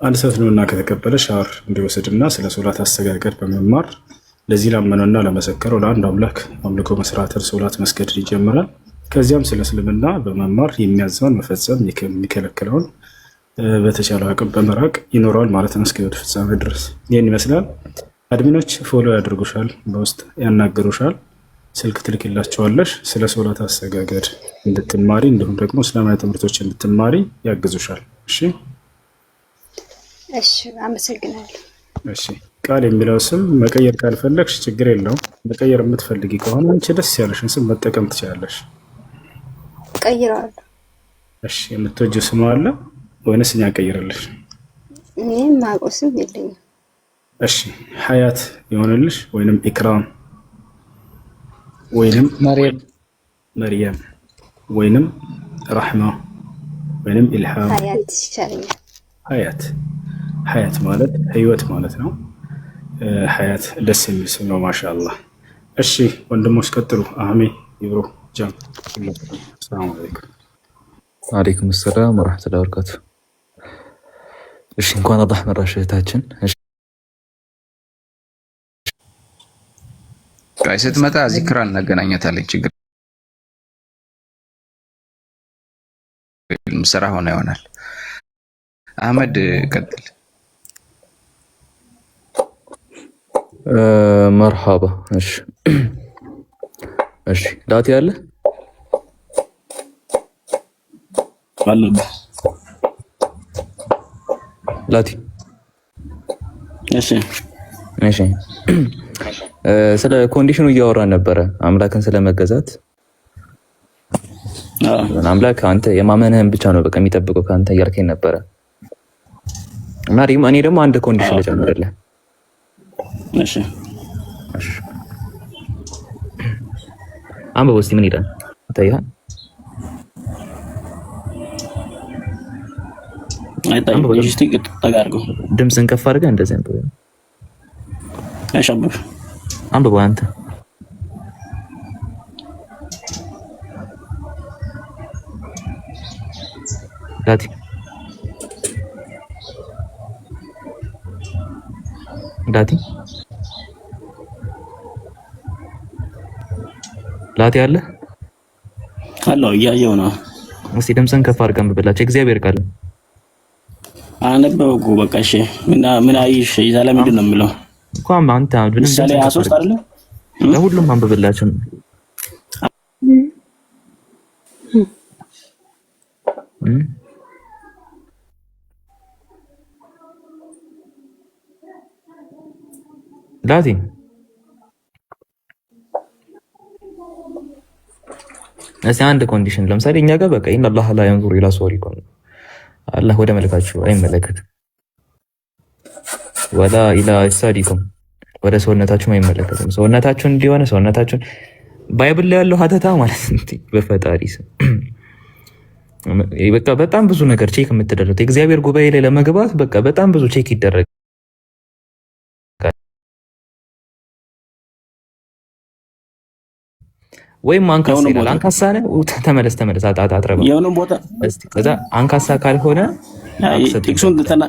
Speaker 1: አንድ ሰው እስልምና ከተቀበለ ሻወር እንዲወስድና ስለ ሶላት አሰጋገድ በመማር ለዚህ ላመነውና ለመሰከረው ለአንድ አምላክ አምልኮ መስራትን ሶላት መስገድ ይጀምራል። ከዚያም ስለ እስልምና በመማር የሚያዘውን መፈጸም የሚከለክለውን በተቻለ አቅም በመራቅ ይኖረዋል ማለት ነው እስከ ሕይወት ፍጻሜ ድረስ። ይህን ይመስላል። አድሚኖች ፎሎ ያደርጉሻል፣ በውስጥ ያናገሩሻል፣ ስልክ ትልክላቸዋለሽ። ስለ ሶላት አሰጋገድ እንድትማሪ እንዲሁም ደግሞ እስላማዊ ትምህርቶች እንድትማሪ ያግዙሻል። እሺ
Speaker 2: እሺ፣ አመሰግናለሁ።
Speaker 1: እሺ ቃል የሚለው ስም መቀየር ካልፈለግሽ ችግር የለውም። መቀየር የምትፈልጊ ከሆነ አንቺ ደስ ያለሽን ስም መጠቀም ትችላለሽ።
Speaker 2: ቀይረዋለሁ።
Speaker 1: እሺ የምትወጂው ስም አለ ወይንስ እኛ ቀይረልሽ?
Speaker 2: እኔ የማውቀው ስም የለኝም።
Speaker 1: እሺ ሀያት ይሆንልሽ ወይንም ኢክራም ወይንም መርየም ወይንም ረሕማ ወይንም ኢልሃም።
Speaker 2: ሀያት ይሻለኛል። ሀያት ማለት ህይወት ማለት ነው። ሀያት ደስ የሚል ስም ነው። ማሻአላህ። እሺ ወንድሞች ቀጥሉ። አህሜ ይብሮ ጃም። ሰላም አለይኩም።
Speaker 3: ወአለይኩም ሰላም ወራህመቱላሂ ወበረካቱ። እሺ እንኳን አላህ መራሽ እህታችን።
Speaker 12: ቃይ ስትመጣ ዚክራ እናገናኛታለን። ችግር ስራ ሆነ ይሆናል። አህመድ ቀጥል።
Speaker 3: መርሃባ። እሺ እሺ ዳት ያለ ላቲ
Speaker 13: እሺ
Speaker 3: እሺ ስለ ኮንዲሽኑ እያወራን ነበረ፣ አምላክን ስለመገዛት። አምላክ አንተ የማመንህን ብቻ ነው በቃ የሚጠብቀው ከአንተ እያልከኝ ነበረ። እና እኔ ደግሞ አንድ ኮንዲሽን ልጨምርልህ።
Speaker 13: እሺ
Speaker 3: አንብበው እስኪ ምን ይላል ይታያል? ድምፅን ከፍ አድርገህ እንደዚህ አንብበው።
Speaker 13: እሺ
Speaker 3: አንብበው አንተ። ላቲ ላቲ አለ
Speaker 13: አለው እያየው ነው።
Speaker 3: እስቲ ድምፅን ከፍ አድርገህ አንብብላቸው። እግዚአብሔር ቃል
Speaker 13: አነበብኩ። በቃ እሺ ምን አይሽ ይዛለ ምንድን ነው የሚለው
Speaker 3: እንኳን አንተ
Speaker 13: ምሳሌ 23 አይደለ?
Speaker 3: ለሁሉም አንብብላቸው። ላቲ እስቲ አንድ ኮንዲሽን ለምሳሌ እኛ ጋር በቃ ኢነ አላህ ላ የንዙሩ ኢላ ሱወሪኩም አላህ ወደ መልካችሁ አይመለከትም፣ ወላ ኢላ አጅሳዲኩም ወደ ሰውነታችሁም አይመለከትም። ሰውነታችሁን እንዲሆነ ሰውነታችሁን ባይብል ላይ ያለው ሀተታ ማለት ነው። በፈጣሪ ስም በቃ በጣም ብዙ ነገር ቼክ የምትደረግ የእግዚአብሔር ጉባኤ ላይ ለመግባት በቃ በጣም ብዙ ቼክ ይደረግ። ወይም አንካሳ ይላል። አንካሳ ነው ተመለስ አጥረባ እስቲ ከዛ አንካሳ ካልሆነ
Speaker 13: ጥቅሱን ተና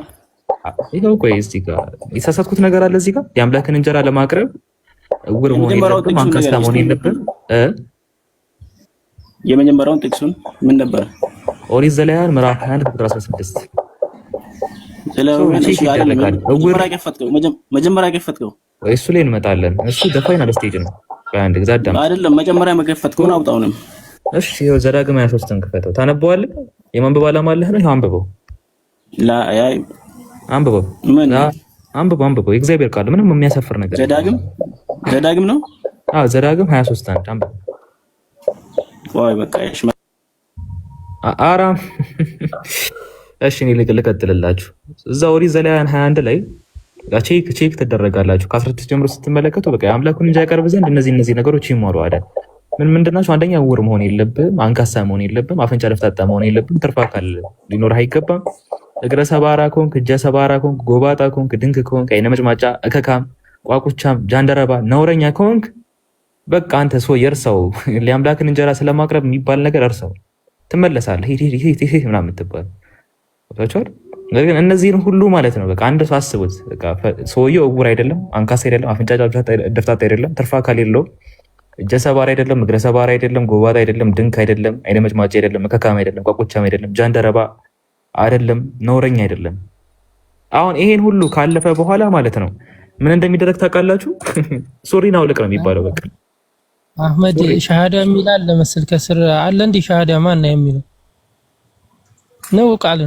Speaker 3: ይሄው ቆይ እስቲ ጋር የተሳሳትኩት ነገር አለ እዚህ ጋር የአምላክን እንጀራ ለማቅረብ እውር መሆን የለብንም፣ አንካሳ መሆን የለብንም።
Speaker 13: የመጀመሪያውን ጥቅሱን ምን ነበር?
Speaker 3: ኦሪት ዘሌዋውያን ምዕራፍ 21 ቁጥር 16
Speaker 13: መጀመሪያ የከፈትከው
Speaker 3: ወይ እሱ ላይ እንመጣለን። እሱ በፋይናል ስቴጅ ነው። በአንድ ግዛ አዳም
Speaker 13: አይደለም መጀመሪያ የከፈትከውን አውጣውንም።
Speaker 3: እሺ ይኸው ዘዳግም 23ን ክፈተው። ታነበዋለህ? የማንበብ ዓላማ አለህ ነው? ይኸው አንብበው። አንብበው አንብበው። የእግዚአብሔር ቃል ምንም የሚያሳፍር ነገር
Speaker 13: ዘዳግም ነው።
Speaker 3: አዎ ዘዳግም 23 አንብበው።
Speaker 13: ወይ በቃ እሺ
Speaker 3: አራም እሺ እኔ ልቀጥልላችሁ። እዛ ኦሪት ዘሌዋውያን 21 ላይ ቼክ ትደረጋላችሁ። ከ16 ጀምሮ ስትመለከቱ በቃ የአምላኩን እንጀራ ያቀርብ ዘንድ እነዚህ ነገሮች ይሟሉ አይደል? ምንድን ናቸው? አንደኛ ዕውር መሆን የለብም፣ አንካሳ መሆን የለብም፣ አፍንጫ ደፍጣጣ መሆን የለብም፣ ትርፍ አካል ሊኖርህ አይገባም። እግረ ሰባራ ከሆንክ፣ እጀ ሰባራ ከሆንክ፣ ጎባጣ ከሆንክ፣ ድንክ ከሆንክ፣ አይነ መጭማጫ፣ እከካም፣ ቋቁቻም፣ ጃንደረባ፣ ነውረኛ ከሆንክ በቃ አንተ ሰው የርሰው የአምላክን እንጀራ ስለማቅረብ የሚባል ነገር እርሰው ትመለሳለህ። ሂድ ምናምን የምትባል ወጣቻል። ግን እነዚህን ሁሉ ማለት ነው በቃ አንድ ሰው አስቡት። በቃ ሰውየው ዕውር አይደለም፣ አንካሳ አይደለም፣ አፍንጫ ደፍጣጣ አይደለም፣ ትርፍ አካል የለውም፣ እጀ ሰባራ አይደለም፣ እግረ ሰባራ አይደለም፣ ጎባጣ አይደለም፣ ድንክ አይደለም፣ አይነ መጭማጫ አይደለም፣ እከካም አይደለም፣ ቋቁቻም አይደለም፣ ጃንደረባ አይደለም፣ ነውረኛ አይደለም። አሁን ይሄን ሁሉ ካለፈ በኋላ ማለት ነው ምን እንደሚደረግ ታውቃላችሁ? ሱሪን አውልቅ ነው የሚባለው። በቃ
Speaker 14: አህመድ ሻሃዳ የሚላል ለመስል ከስር አለ እንዴ? ሻሃዳ ማን ነው የሚለው ነው ቃል